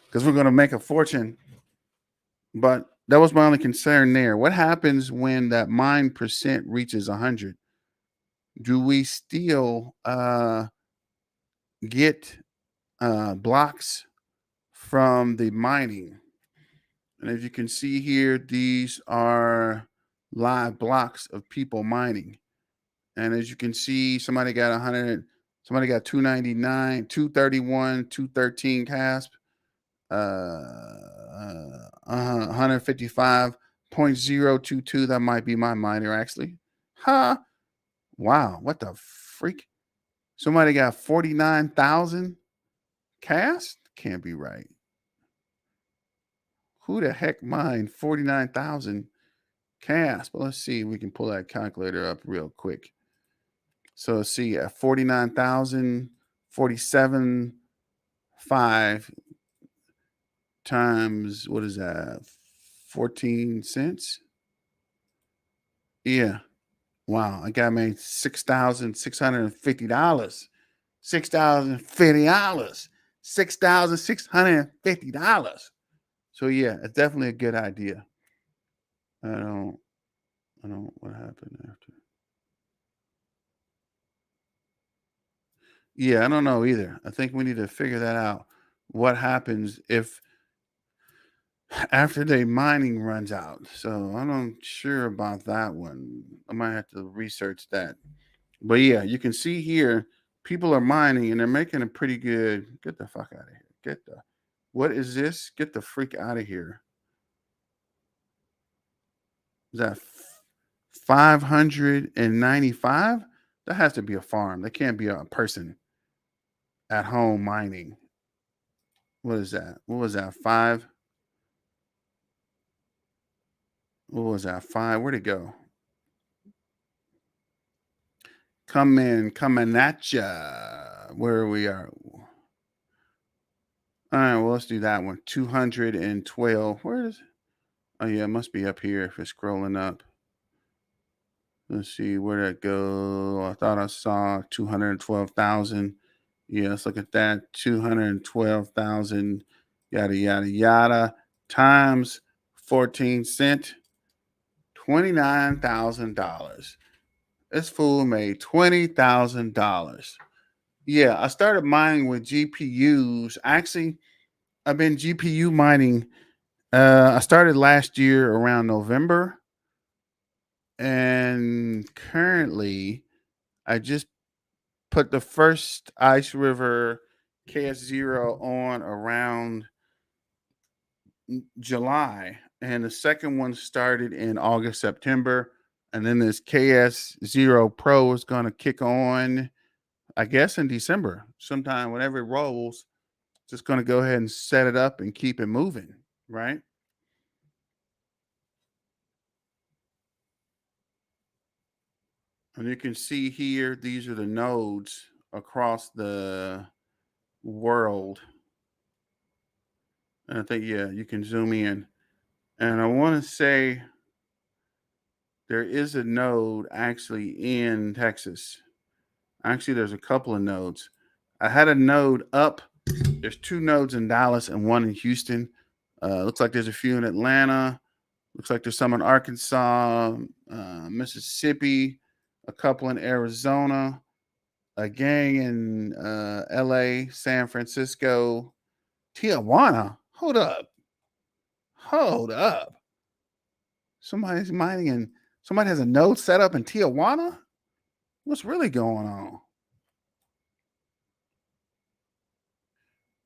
Speaker 1: because we're going to make a fortune. But that was my only concern there. What happens when that mine percent reaches 100? Do we still get blocks from the mining? And as you can see here, these are live blocks of people mining. And as you can see, somebody got 100, somebody got 299, 231, 213 CASP, 155.022. That might be my miner actually. Huh? Wow, what the freak? Somebody got 49,000 CASP? Can't be right. Who the heck mined 49,000 CASP? Well, let's see. We can pull that calculator up real quick. So let's see, at 49,000, 47.5 times, what is that? 14 cents? Yeah. Wow. I got made $6,650. $6,050. $6,650. So yeah, it's definitely a good idea. I don't, what happened after? Yeah, I don't know either. I think we need to figure that out. What happens if after the mining runs out? So I'm not sure about that one. I might have to research that. But yeah, you can see here, people are mining and they're making a pretty good. Get the fuck out of here. What is this? Get the freak out of here. Is that 595? That has to be a farm. That can't be a person at home mining. What is that? What was that? 5? What was that? 5? Where'd it go? Coming at ya. Where we are. All right, well, let's do that one. 212. Where is it? Oh, yeah, it must be up here if it's scrolling up. Let's see, where'd it go? I thought I saw 212,000. Yeah, let's look at that. 212,000, yada, yada, yada, times 14 cent, $29,000. This fool made $20,000. Yeah, I started mining with GPUs. Actually, I've been GPU mining. I started last year around November, and currently I just put the first Ice River KS0 on around July, and the second one started in August, September, and then this KS0 Pro is going to kick on, I guess, in December, sometime whenever it rolls. Just going to go ahead and set it up and keep it moving, right? And you can see here, these are the nodes across the world. And I think, yeah, you can zoom in. And I want to say there is a node actually in Texas. Actually, there's a couple of nodes. I had a node up. There's 2 nodes in Dallas and 1 in Houston. Looks like there's a few in Atlanta. Looks like there's some in Arkansas, Mississippi, a couple in Arizona, a gang in LA, San Francisco, Tijuana. Hold up. Hold up. Somebody's mining and somebody has a node set up in Tijuana? What's really going on?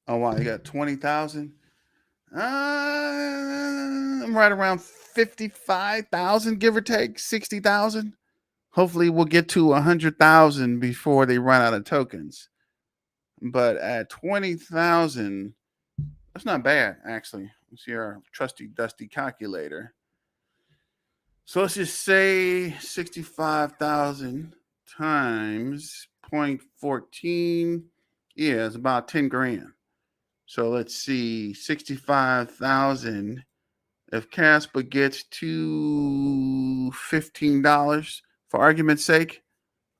Speaker 1: Oh, wow. You got 20,000? I'm right around 55,000, give or take 60,000. Hopefully, we'll get to 100,000 before they run out of tokens. But at 20,000, that's not bad, actually. Let's see our trusty, dusty calculator. So let's just say 65,000 times 0.14. Yeah, it's about 10 grand. So let's see, 65,000. If Casper gets to $15, for argument's sake,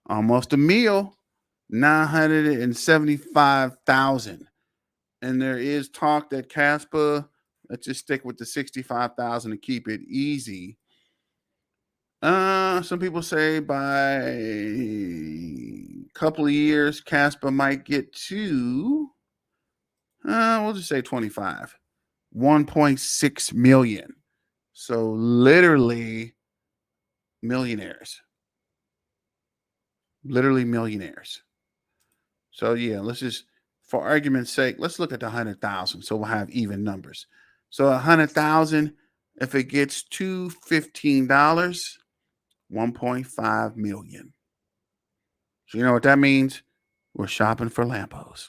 Speaker 1: almost a meal, 975,000. And there is talk that Casper, let's just stick with the 65,000 to keep it easy. Some people say by a couple of years, Casper might get to, we'll just say 25, 1.6 million. So literally millionaires. Literally millionaires. So yeah, let's just, for argument's sake, let's look at the 100,000. So we'll have even numbers. So 100,000, if it gets to $15, 1.5 million. So you know what that means? We're shopping for Lambos.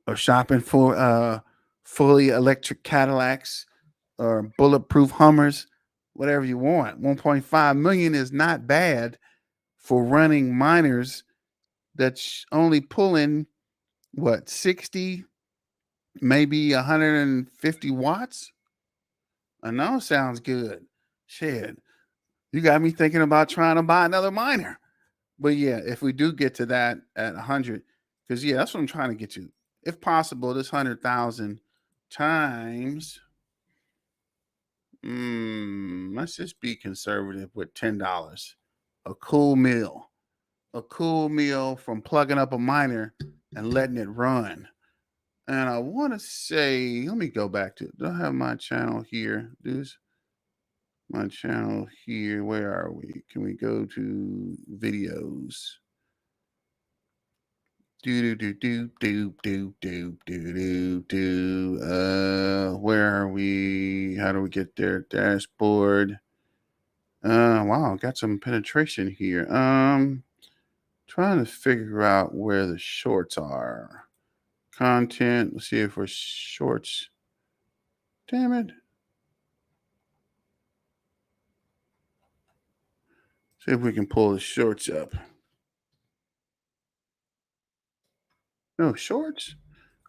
Speaker 1: Or shopping for fully electric Cadillacs or bulletproof Hummers, whatever you want. 1.5 million is not bad for running miners that's only pulling what, 60, maybe 150 watts. I know, sounds good. Shit, you got me thinking about trying to buy another miner. But yeah, if we do get to that at 100, because yeah, that's what I'm trying to get to. If possible, this 100,000 times, let's just be conservative with $10. A cool meal. A cool meal from plugging up a miner and letting it run. And I want to say, let me go back to, do I have my channel here? This my channel here. Where are we? Can we go to videos? Where are we? How do we get there? Dashboard. Wow, got some penetration here. Trying to figure out where the shorts are. Content. Let's see if we're shorts. Damn it. See if we can pull the shorts up. No shorts?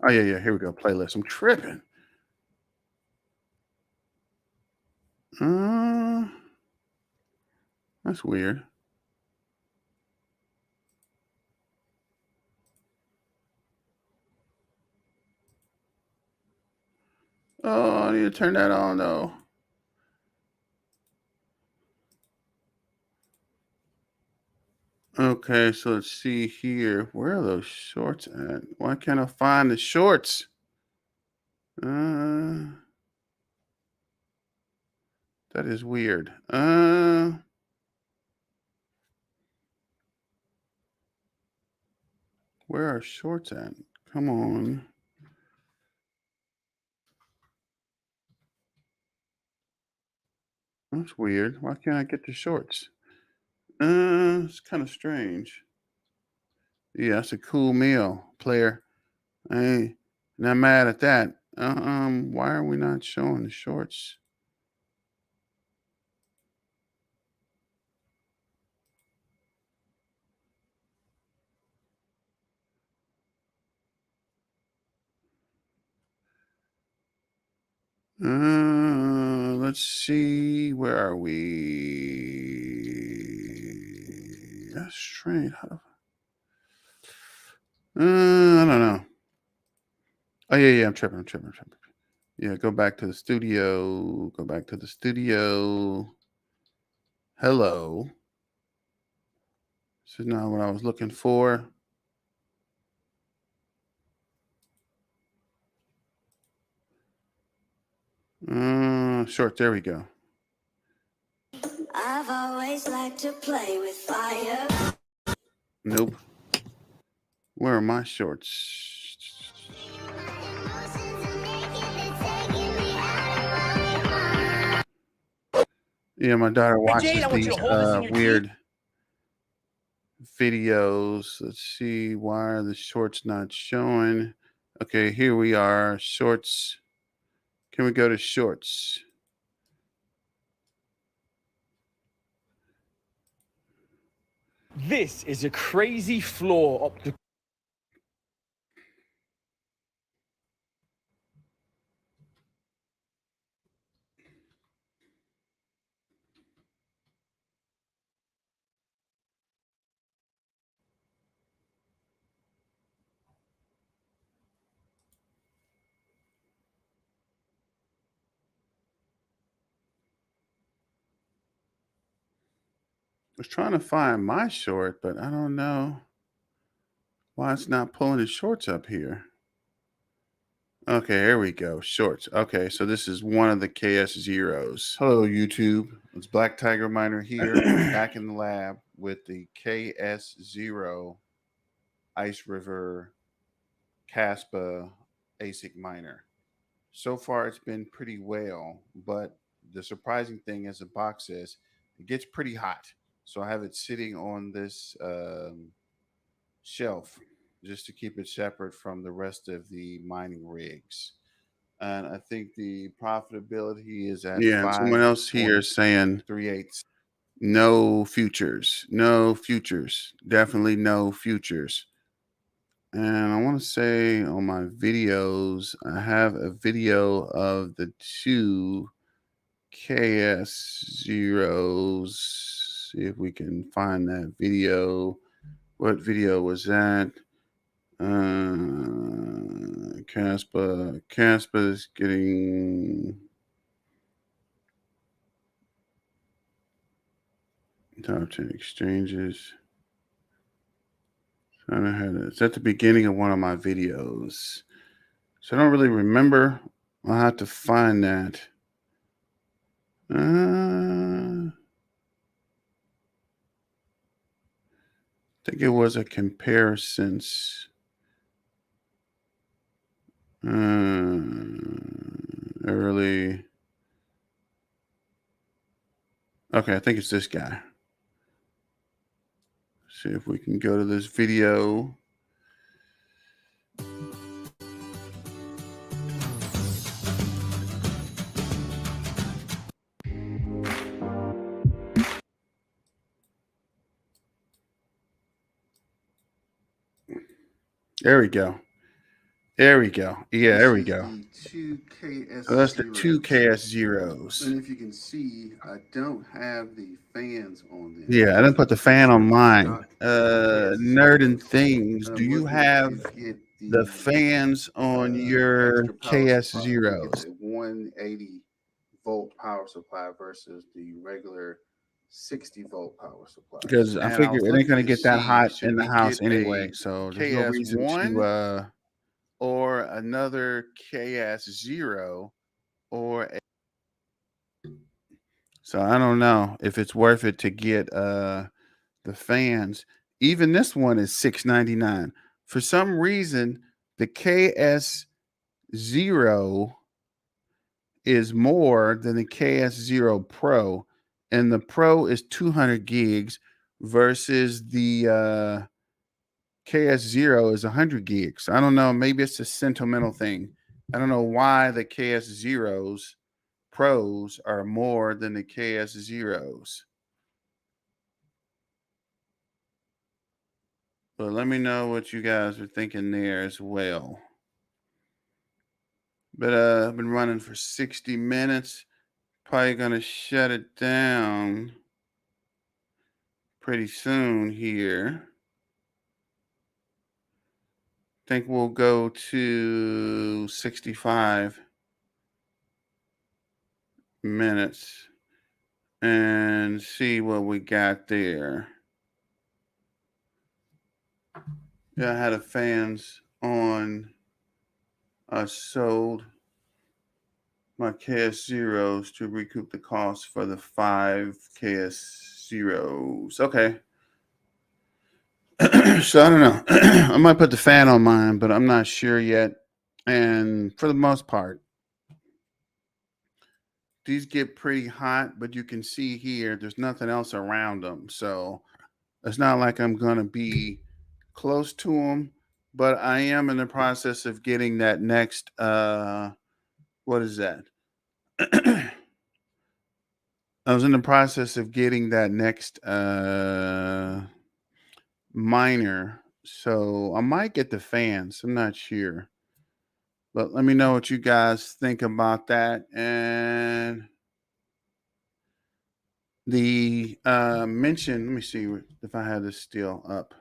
Speaker 1: Oh, yeah. Here we go. Playlist. I'm tripping. That's weird. Oh, I need to turn that on though. Okay, so let's see here. Where are those shorts at? Why can't I find the shorts? That is weird. Where are shorts at? Come on. That's weird. Why can't I get the shorts? It's kind of strange. Yeah, that's a cool meal, player. I ain't not mad at that. Why are we not showing the shorts? Let's see. Where are we? That's strange. I don't know. Oh yeah, I'm tripping. Yeah, go back to the studio. Go back to the studio. Hello. This is not what I was looking for. Short. There we go.
Speaker 8: I've always liked to play with fire.
Speaker 1: Nope. Where are my shorts? Yeah, my daughter watches these weird videos. Let's see, why are the shorts not showing? Okay, here we are. Shorts. Can we go to shorts?
Speaker 9: This is a crazy flaw optical.
Speaker 1: I was trying to find my short, but I don't know why it's not pulling the shorts up here. Okay, here we go. Shorts. Okay, so this is one of the KS zeros. Hello, YouTube. It's Black Tiger Miner here, back in the lab with the KS zero Ice River Caspa ASIC miner. So far, it's been pretty well, but the surprising thing, as the box says, it gets pretty hot. So I have it sitting on this shelf just to keep it separate from the rest of the mining rigs. And I think the profitability is at someone else here saying 3/8. No futures, definitely no futures. And I want to say on my videos, I have a video of the two KS zeros. See if we can find that video. What video was that? Caspa is getting top 10 exchanges. It's at the beginning of one of my videos. So I don't really remember. I'll have to find that. I think it was a comparisons. Early. Okay, I think it's this guy. See if we can go to this video. There we go. Yeah, there we go. So that's the two KS zeros. And if you can see, I don't have the fans on this. Yeah, I didn't put the fan on mine. Nerd and Things, do you have the fans on your KS zeros? 180 volt power supply versus the regular 60-volt power supply.
Speaker 10: Because I
Speaker 1: And
Speaker 10: figure
Speaker 1: was
Speaker 10: it ain't
Speaker 1: looking
Speaker 10: gonna
Speaker 1: to
Speaker 10: get that
Speaker 1: see,
Speaker 10: hot
Speaker 1: should
Speaker 10: in the
Speaker 1: we
Speaker 10: house
Speaker 1: get
Speaker 10: anyway.
Speaker 1: a
Speaker 10: So there's no reason
Speaker 1: KS1
Speaker 10: to
Speaker 1: or another KS0 or a. So I don't know if it's worth it to get the fans. Even this one is $699. For some reason, the KS0 is more than the KS0 Pro, and the Pro is 200 gigs versus the KS0 is 100 gigs. I don't know. Maybe it's a sentimental thing. I don't know why the KS0s Pros are more than the KS0s. But let me know what you guys are thinking there as well. But I've been running for 60 minutes. Probably gonna shut it down pretty soon here. Think we'll go to 65 minutes and see what we got there. Yeah, I had a fans on. I sold my KS0s to recoup the cost for the 5 KS0s. Okay. So I don't know. I might put the fan on mine, but I'm not sure yet. And for the most part, these get pretty hot, but you can see here there's nothing else around them. So it's not like I'm going to be close to them, but I am in the process of getting that next what is that? I was in the process of getting that next miner. So I might get the fans. I'm not sure. But let me know what you guys think about that. And the mention, let me see if I have this still up.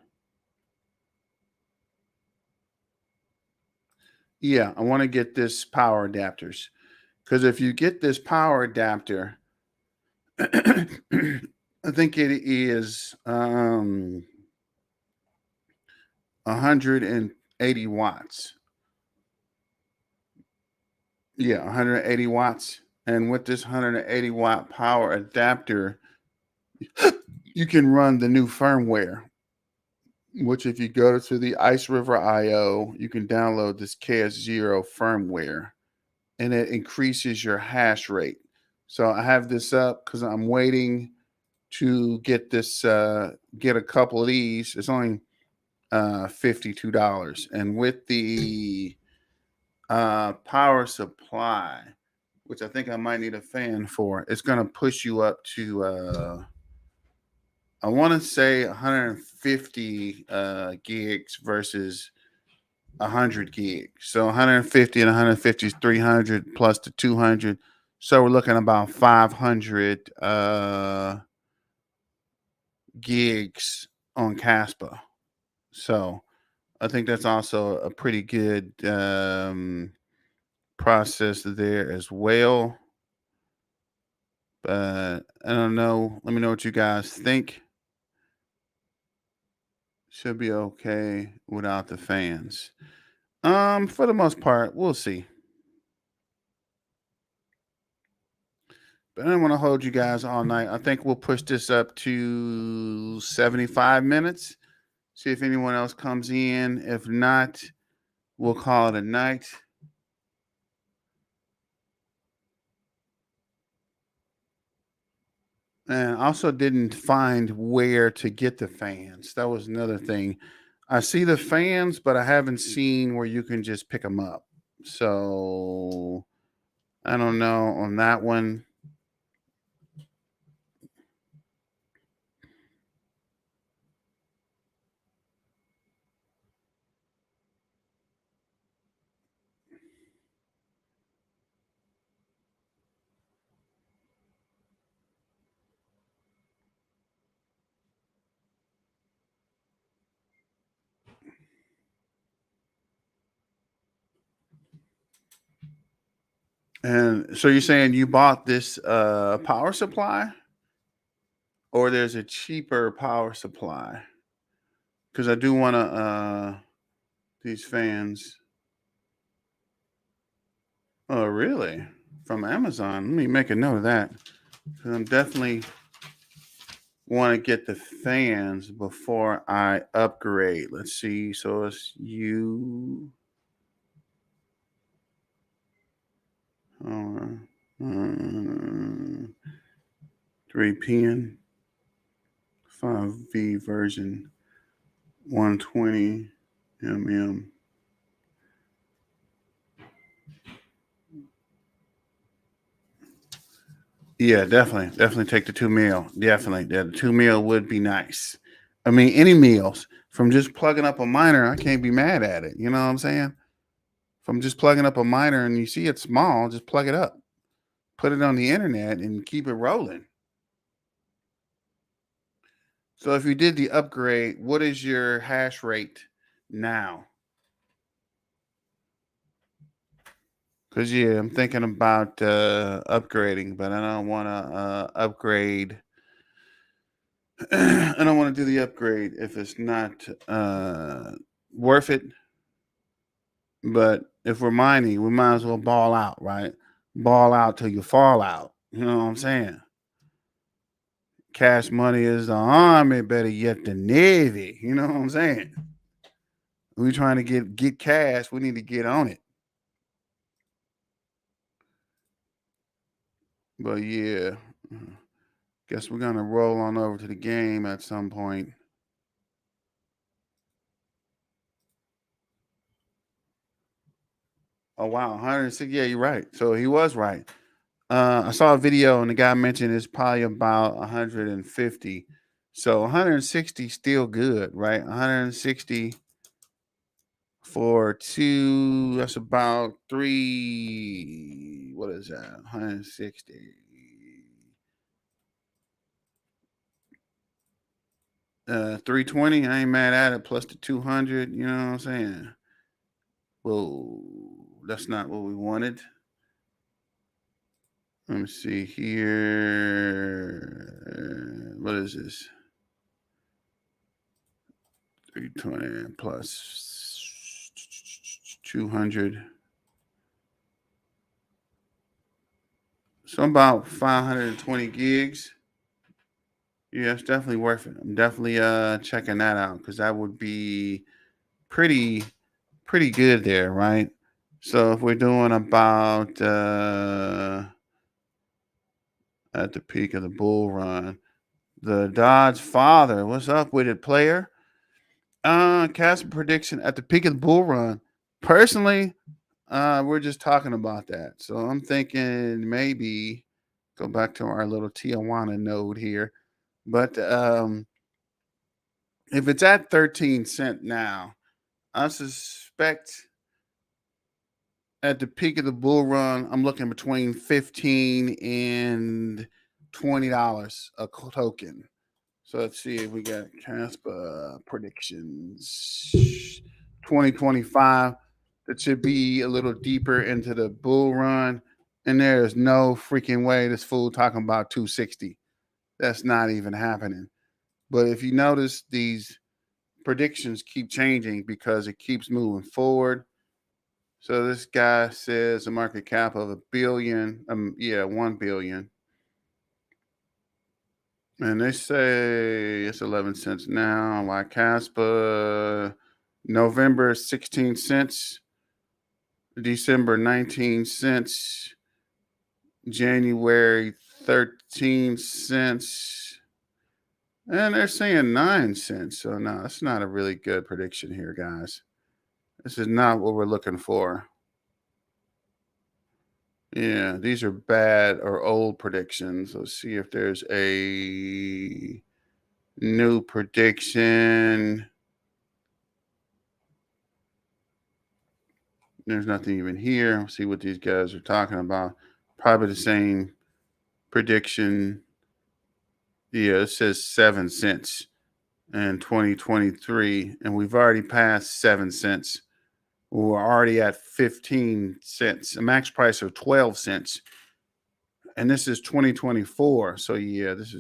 Speaker 1: Yeah, I want to get this power adapters. Because if you get this power adapter, I think it is 180 watts. Yeah, 180 watts. And with this 180 watt power adapter, you can run the new firmware, which if you go to the Ice River IO, you can download this KS0 firmware and it increases your hash rate. So I have this up because I'm waiting to get this, get a couple of these. It's only $52. And with the power supply, which I think I might need a fan for, it's going to push you up to I want to say 150 gigs versus 100 gigs. So 150 and 150 is 300 plus the 200. So we're looking about 500 gigs on Caspa. So I think that's also a pretty good process there as well. But I don't know. Let me know what you guys think. Should be okay without the fans. For the most part, we'll see. But I don't want to hold you guys all night. I think we'll push this up to 75 minutes. See if anyone else comes in. If not, we'll call it a night. And I also didn't find where to get the fans. That was another thing. I see the fans, but I haven't seen where you can just pick them up. So I don't know on that one. And so you're saying you bought this power supply? or there's a cheaper power supply. Because I do want to, these fans. Oh, really? From Amazon. Let me make a note of that. Because I'm definitely want to get the fans before I upgrade. Let's see. So it's you. 3 pin 5V version 120 mm. Yeah, definitely take the 2 mil. Definitely, yeah, the 2 mil would be nice. I mean, any meals from just plugging up a miner, I can't be mad at it. You know what I'm saying? From just plugging up a miner and you see it's small, just plug it up, put it on the internet, and keep it rolling. So if you did the upgrade, what is your hash rate now? Because, yeah, I'm thinking about upgrading, but I don't want to upgrade. I don't want to do the upgrade if it's not worth it. But if we're mining, we might as well ball out, right? Ball out till you fall out. You know what I'm saying? Cash money is the army, better yet the Navy. You know what I'm saying? We're trying to get cash. We need to get on it. But yeah, guess we're gonna roll on over to the game at some point. Oh wow, 106. Yeah, you're right. So he was right. I saw a video and the guy mentioned it's probably about 150. So 160 still good, right? 160 for two. That's about three. What is that? 160. 320. I ain't mad at it. Plus the 200. You know what I'm saying? Whoa, that's not what we wanted. Let me see here. What is this? 320 plus 200. So about 520 gigs. Yeah, it's definitely worth it. I'm definitely checking that out because that would be pretty good there, right? So if we're doing about at the peak of the bull run, the Dodge father, what's up with it, player? Cast prediction at the peak of the bull run. Personally, we're just talking about that. So I'm thinking maybe go back to our little Tijuana node here. But if it's at 13 cent now, I suspect at the peak of the bull run, I'm looking between $15 and $20 a token. So let's see if we got Caspa predictions 2025. That should be a little deeper into the bull run. And there's no freaking way this fool talking about 260. That's not even happening. But if you notice, these predictions keep changing because it keeps moving forward. So this guy says a market cap of $1 billion. 1 billion. And they say it's 11 cents now. Like Caspa, November 16 cents, December 19 cents, January 13 cents, and they're saying 9 cents. So no, that's not a really good prediction here, guys. This is not what we're looking for. Yeah, these are bad or old predictions. Let's see if there's a new prediction. There's nothing even here. Let's see what these guys are talking about. Probably the same prediction. Yeah, it says 7 cents in 2023, and we've already passed 7 cents. We're already at 15 cents, a max price of 12 cents. And this is 2024. So yeah, this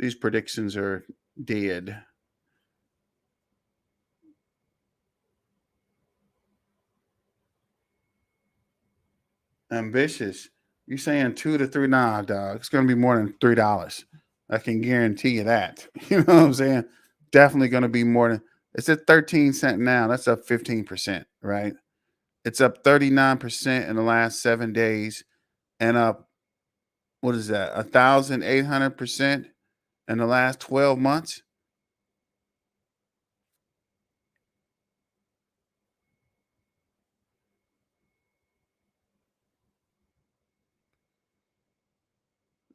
Speaker 1: These predictions are dead. Ambitious. You saying $2 to $3? Nah, dog. It's gonna be more than $3. I can guarantee you that. You know what I'm saying? Definitely gonna be more than. It's at 13 cents now. That's up 15%, right? It's up 39% in the last 7 days, and up, what is that? 1,800% in the last 12 months.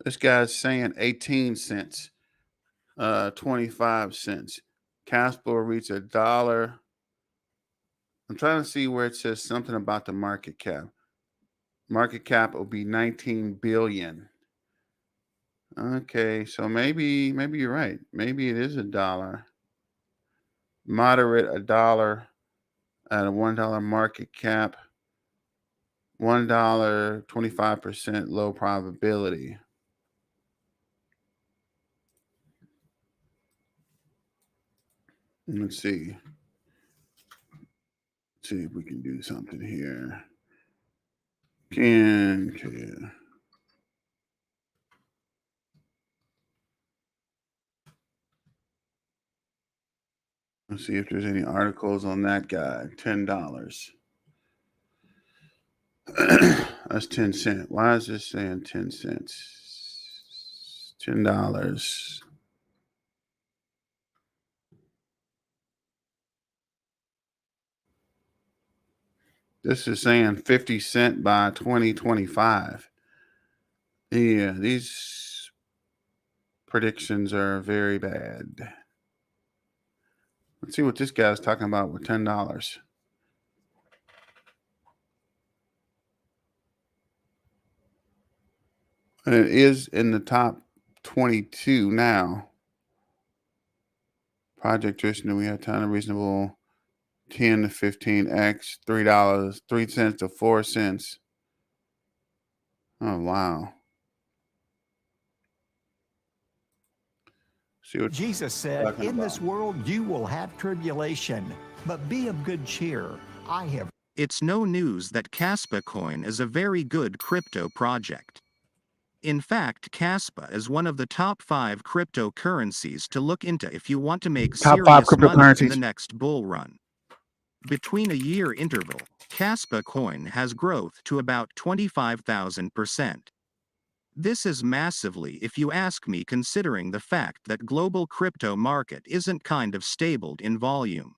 Speaker 1: This guy's saying 18 cents, 25 cents. Casper will reach $1. I'm trying to see where it says something about the market cap. Market cap will be 19 billion. Okay, so maybe you're right. Maybe it is $1. Moderate $1 at a $1 market cap. $1, 25% low probability. Let's see. Let's see if we can do something here. Okay. Let's see if there's any articles on that guy. $10. That's 10 cents. Why is this saying 10 cents? $10. This is saying 50 cents by 2025. Yeah, these predictions are very bad. Let's see what this guy's talking about with $10. And it is in the top 22 now. Project Tristan, we have ton of reasonable 10 to 15x, $3, 3 cents to 4 cents. Oh, wow. See what
Speaker 10: Jesus said, in this world you will have tribulation, but be of good cheer. I have.
Speaker 11: It's no news that Caspa coin is a very good crypto project. In fact, Caspa is one of the top 5 cryptocurrencies to look into if you want to make
Speaker 1: top 5
Speaker 11: serious money in
Speaker 1: cryptocurrencies
Speaker 11: the next bull run. Between a year interval, Caspa coin has growth to about 25,000%. This is massively, if you ask me, considering the fact that global crypto market isn't kind of stabled in volume.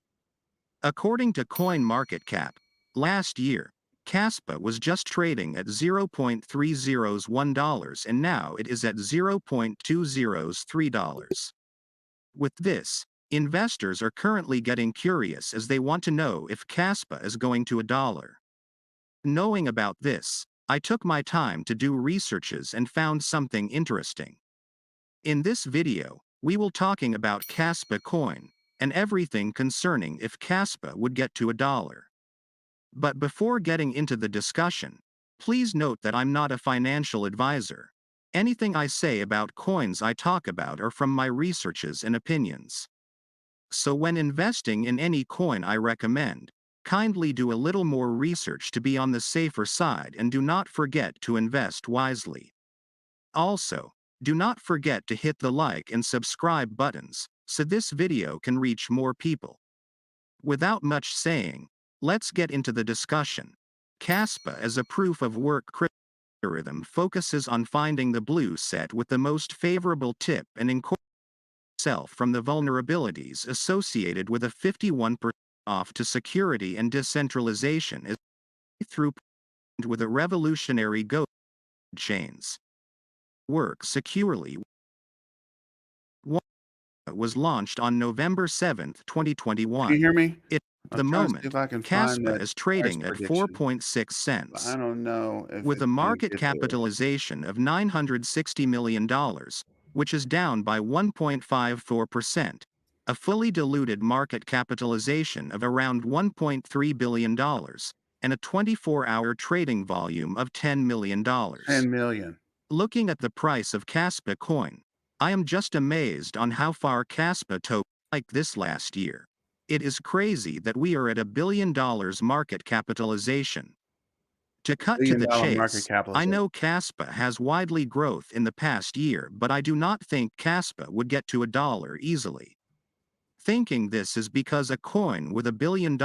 Speaker 11: According to CoinMarketCap, last year, Caspa was just trading at $0.301 and now it is at $0.203. With this, investors are currently getting curious as they want to know if Caspa is going to $1. Knowing about this, I took my time to do researches and found something interesting. In this video, we will talking about Caspa coin and everything concerning if Caspa would get to $1. But before getting into the discussion, please note that I'm not a financial advisor. Anything I say about coins I talk about are from my researches and opinions. So when investing in any coin I recommend, kindly do a little more research to be on the safer side and do not forget to invest wisely. Also, do not forget to hit the like and subscribe buttons, so this video can reach more people. Without much saying, let's get into the discussion. Caspa as a proof of work crypto algorithm focuses on finding the blue set with the most favorable tip and incorporating itself from the vulnerabilities associated with a 51% off to security and decentralization is through with a revolutionary Go chains. Work securely was launched on November 7, 2021.
Speaker 1: Can you hear me?
Speaker 11: At the moment, Caspa is trading at 4.6 cents.
Speaker 1: I don't know if
Speaker 11: with a market capitalization of $960 million, which is down by 1.54%, a fully diluted market capitalization of around $1.3 billion, and a 24-hour trading volume of $10 million.
Speaker 1: 10 million.
Speaker 11: Looking at the price of Caspa coin, I am just amazed on how far Caspa took like this last year. It is crazy that we are at $1 billion market capitalization. To cut to the
Speaker 1: $1 billion market
Speaker 11: chase, I
Speaker 1: capitalization.
Speaker 11: know Caspa has widely growth in the past year, but I do not think Caspa would get to $1 easily. Thinking this is because a coin with $1 billion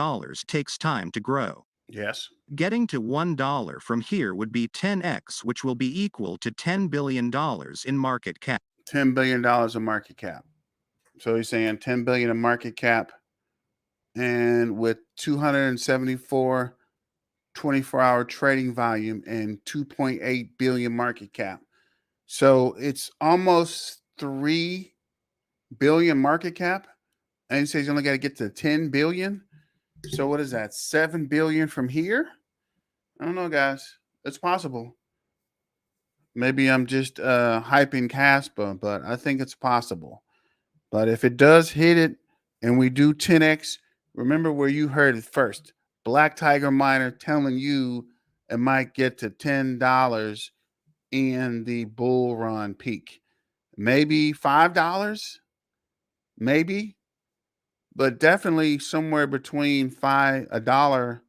Speaker 11: takes time to grow.
Speaker 1: Yes.
Speaker 11: Getting to $1 from here would be 10x, which will be equal to $10 billion in market cap.
Speaker 1: $10 billion in market cap. So he's saying 10 billion in market cap, and with 274 24-hour trading volume and 2.8 billion market cap. So it's almost 3 billion market cap. And he says you only got to get to 10 billion. So what is that? 7 billion from here? I don't know, guys. It's possible. Maybe I'm just hyping Caspa, but I think it's possible. But if it does hit it and we do 10x, remember where you heard it first. Black Tiger Miner telling you it might get to $10 in the bull run peak. Maybe $5, maybe, but definitely somewhere between $1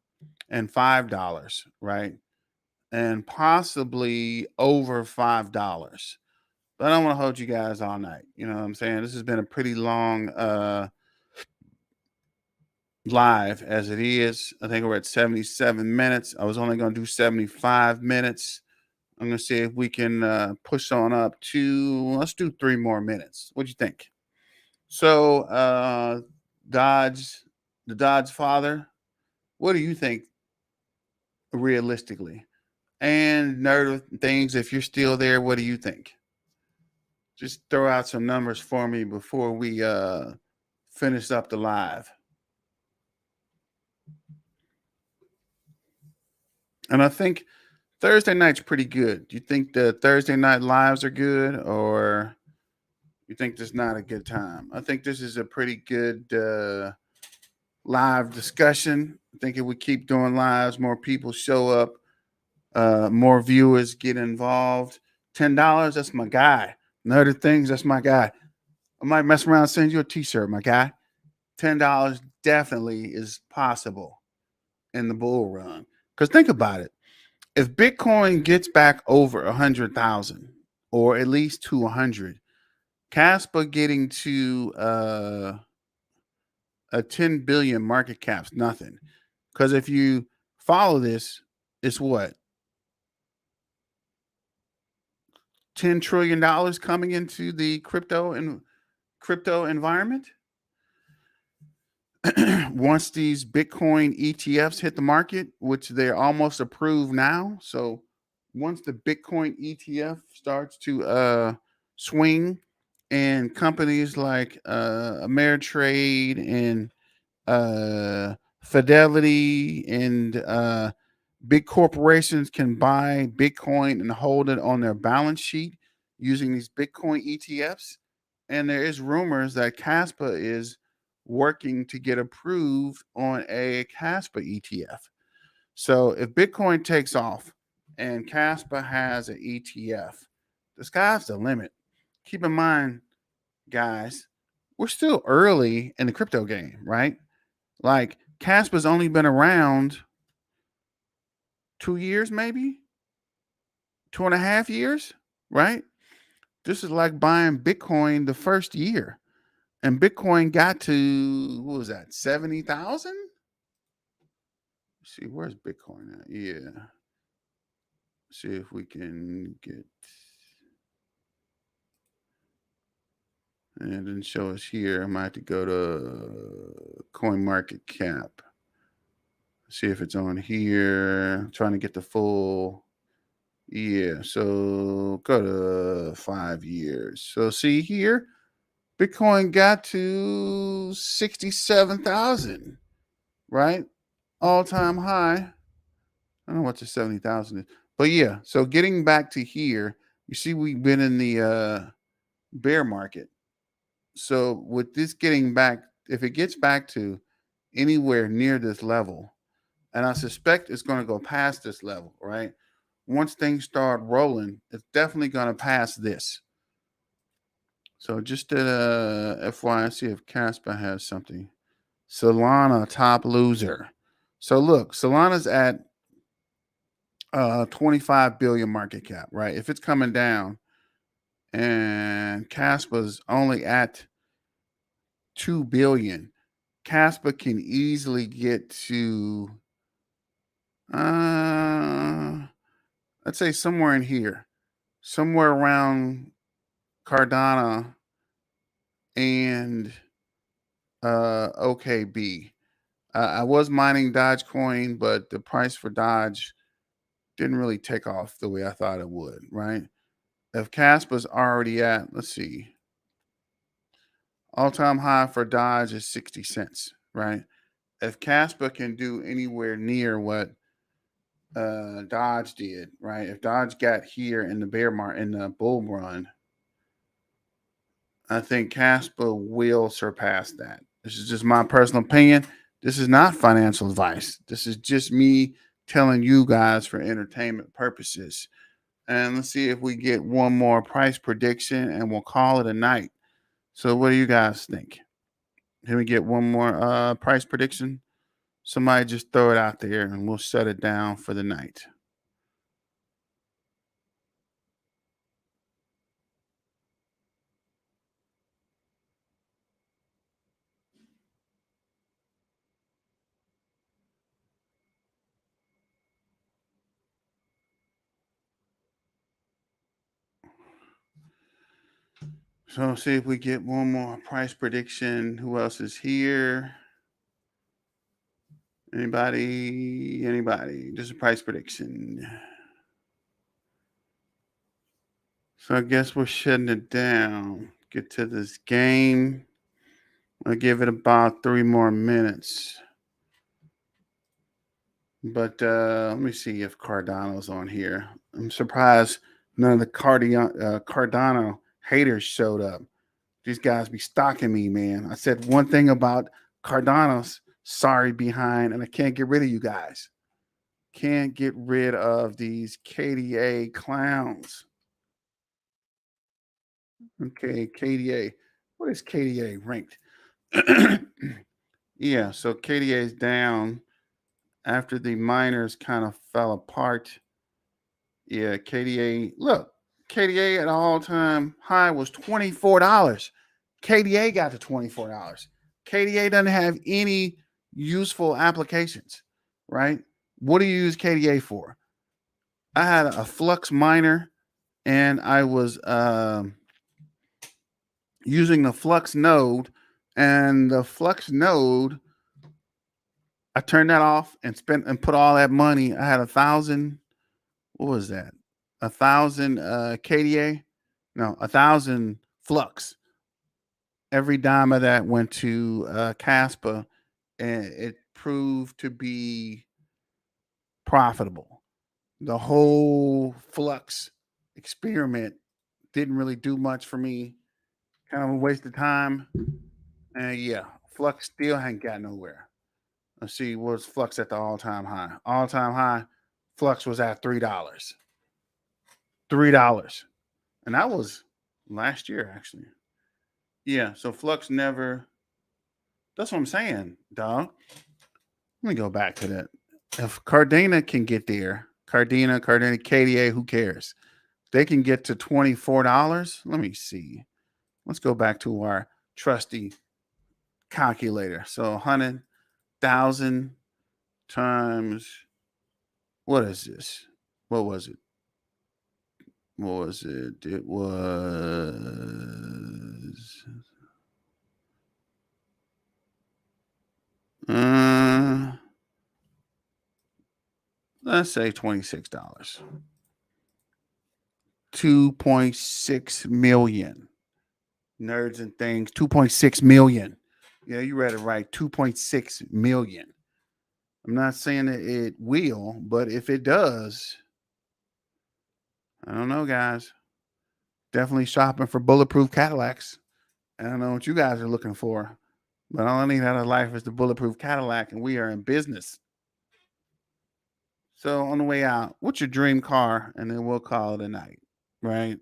Speaker 1: and $5, right? And possibly over $5. But I don't want to hold you guys all night. You know what I'm saying? This has been a pretty long live as it is. I think we're at 77 minutes. I was only going to do 75 minutes. I'm going to see if we can push on up to, let's do 3 more minutes. What do you think? So, the Dodge father, what do you think realistically? And nerd things, if you're still there, what do you think? Just throw out some numbers for me before we finish up the live. And I think Thursday night's pretty good. Do you think the Thursday night lives are good, or you think this is not a good time? I think this is a pretty good live discussion. I think if we keep doing lives, more people show up, more viewers get involved. $10, that's my guy. And other things, that's my guy. I might mess around and send you a t-shirt, my guy. $10 definitely is possible in the bull run. Because think about it. If Bitcoin gets back over 100,000 or at least to 100, Caspa getting to a 10 billion market cap's nothing. Because if you follow this, it's what? $10 trillion coming into the crypto environment. Once these Bitcoin ETFs hit the market, which they're almost approved now. So once the Bitcoin ETF starts to swing, and companies like Ameritrade and Fidelity and big corporations can buy Bitcoin and hold it on their balance sheet using these Bitcoin ETFs. And there is rumors that Caspa is working to get approved on a Caspa ETF. So if Bitcoin takes off and Caspa has an ETF, the sky's the limit. Keep in mind, guys, we're still early in the crypto game, right? Like Caspa's only been around 2 years, maybe 2.5 years, right? This is like buying Bitcoin the first year. And Bitcoin got to, what was that, 70,000? See, where's Bitcoin at? Yeah. See if we can get, and it didn't show us here. I might have to go to Coin Market Cap. See if it's on here. I'm trying to get the full. Yeah, so go to 5 years. So see here, Bitcoin got to 67,000, right? All-time high. I don't know what the 70,000 is. But yeah, so getting back to here, you see we've been in the bear market. So with this getting back, if it gets back to anywhere near this level, and I suspect it's going to go past this level, right? Once things start rolling, it's definitely going to pass this. So just did a FYI, see if Caspa has something. Solana top loser. So look, Solana's at 25 billion market cap, right? If it's coming down, and Caspa's only at 2 billion, Caspa can easily get to let's say somewhere in here, somewhere around Cardano and OKB. I was mining Dogecoin, but the price for Dodge didn't really take off the way I thought it would, right? If Caspa's already at, let's see, all-time high for Dodge is 60 cents, right? If Caspa can do anywhere near what Dodge did, right? If Dodge got here in the bear market, in the bull run, I think Caspa will surpass that. This is just my personal opinion. This is not financial advice. This is just me telling you guys for entertainment purposes. And let's see if we get one more price prediction and we'll call it a night. So what do you guys think? Can we get one more price prediction? Somebody just throw it out there and we'll shut it down for the night. So see if we get one more price prediction. Who else is here? Anybody? Anybody? Just a price prediction. So I guess we're shutting it down. Get to this game. I'll give it about 3 more minutes. But let me see if Cardano's on here. I'm surprised none of the Cardano haters showed up. These guys be stalking me, man. I said one thing about Cardano's sorry behind, and I can't get rid of you guys. Can't get rid of these KDA clowns. Okay, KDA. What is KDA ranked? Yeah, so KDA is down after the miners kind of fell apart. Yeah, KDA. Look, KDA at all-time high was $24. KDA got to $24. KDA doesn't have any useful applications, right? What do you use KDA for? I had a Flux miner, and I was using the Flux node, and the Flux node, I turned that off and put all that money. I had 1,000. What was that? 1,000 KDA? No, 1,000 Flux. Every dime of that went to Caspa, and it proved to be profitable. The whole Flux experiment didn't really do much for me. Kind of a waste of time. And yeah, Flux still ain't got nowhere. Let's see, what's Flux at the all-time high? All-time high, Flux was at $3. $3. And that was last year, actually. Yeah, so Flux never. That's what I'm saying, dog. Let me go back to that. If Cardano can get there, Cardano, KDA, who cares? They can get to $24. Let me see. Let's go back to our trusty calculator. So 100,000 times, what is this? What was it? What was it? It was let's say $26. 2.6 million. Nerds and things. 2.6 million. Yeah, you read it right. 2.6 million. I'm not saying that it will, but if it does, I don't know, guys. Definitely shopping for bulletproof Cadillacs. I don't know what you guys are looking for, but all I need out of life is the bulletproof Cadillac, and we are in business. So on the way out, what's your dream car? And then we'll call it a night, right?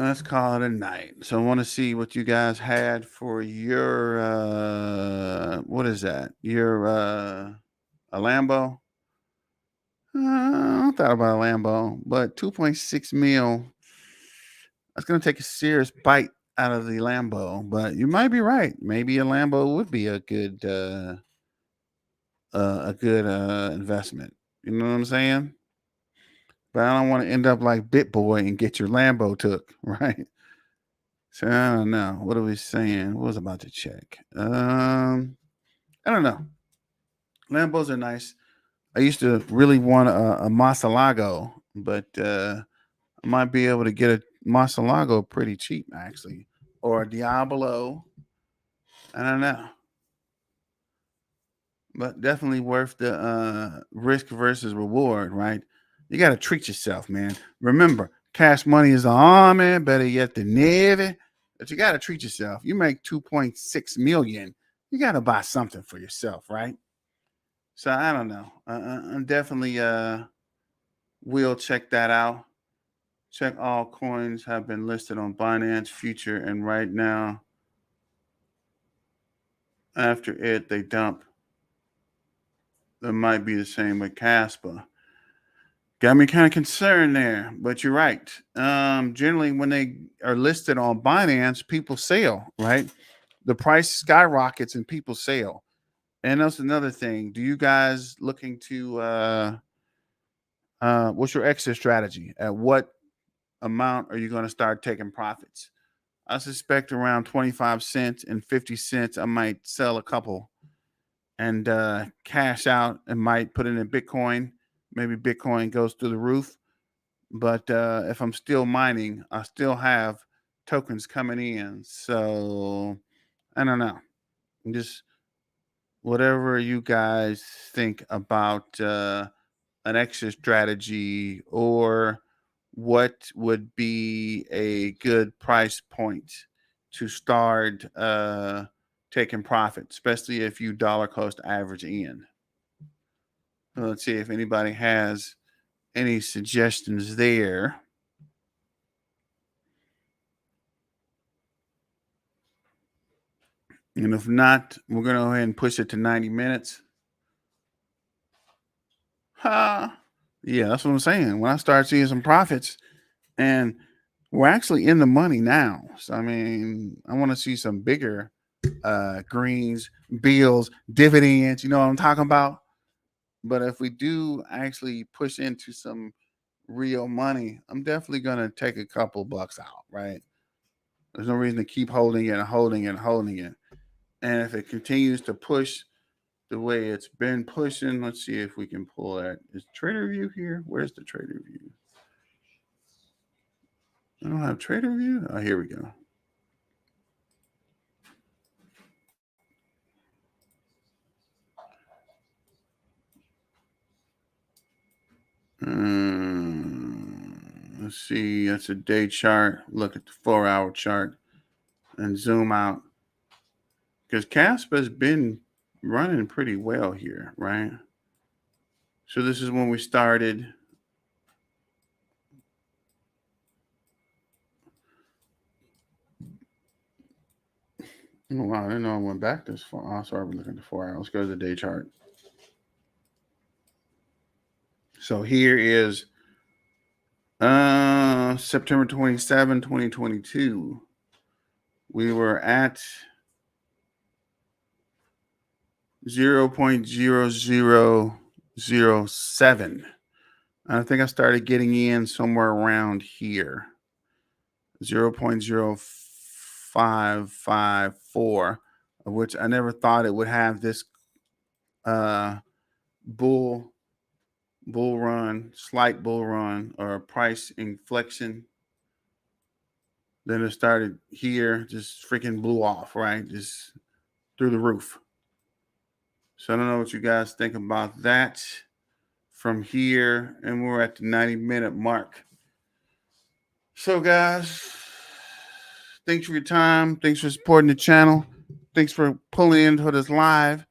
Speaker 1: let's call it a night. So I want to see what you guys had for your what is that? Your a Lambo? I thought about a Lambo, but 2.6 mil. That's gonna take a serious bite out of the Lambo. But you might be right. Maybe a Lambo would be a good investment. You know what I'm saying? But I don't want to end up like BitBoy and get your Lambo took, right? So I don't know. What are we saying? What was I about to check? I don't know. Lambos are nice. I used to really want a Masalago, but I might be able to get a Masalago pretty cheap, actually, or a Diablo. I don't know, but definitely worth the risk versus reward, right? You got to treat yourself, man. Remember, cash money is the army, better yet the navy. But you got to treat yourself. You make 2.6 million. You got to buy something for yourself, right? So I don't know. I'm definitely will check that out. Check all coins have been listed on Binance Future, and right now, after it, they dump. That might be the same with Caspa. Got me kind of concerned there, but you're right. Generally, when they are listed on Binance, people sell, right? The price skyrockets and people sell. And that's another thing. Do you guys looking to what's your exit strategy? At what amount are you going to start taking profits? I suspect around 25 cents and 50 cents. I might sell a couple and cash out and might put it in Bitcoin. Maybe Bitcoin goes through the roof. But if I'm still mining, I still have tokens coming in. So I don't know. Just whatever you guys think about an exit strategy, or what would be a good price point to start taking profit, especially if you dollar cost average in. So let's see if anybody has any suggestions there. And if not, we're going to go ahead and push it to 90 minutes. Yeah, that's what I'm saying. When I start seeing some profits, and we're actually in the money now. So, I mean, I want to see some bigger greens, bills, dividends. You know what I'm talking about? But if we do actually push into some real money, I'm definitely going to take a couple bucks out, right? There's no reason to keep holding it and holding it and holding it. And if it continues to push the way it's been pushing, let's see if we can pull that. Is Trader View here? Where's the Trader View? I don't have Trader View. Oh, here we go. Let's see. That's a day chart. Look at the 4-hour chart and zoom out. Because Caspa's been running pretty well here, right? So this is when we started. Oh, wow. I didn't know I went back this far. Oh, sorry, we're looking at the 4 hours. Let's go to the day chart. So here is September 27, 2022. We were at 0.0007. I think I started getting in somewhere around here. 0.0554, of which I never thought it would have this bull run, slight bull run, or price inflection. Then it started here, just freaking blew off, right? Just through the roof. So I don't know what you guys think about that from here. And we're at the 90-minute mark. So, guys, thanks for your time. Thanks for supporting the channel. Thanks for pulling into this live.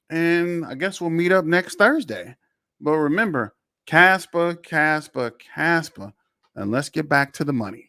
Speaker 1: And I guess we'll meet up next Thursday. But remember, Caspa, and let's get back to the money.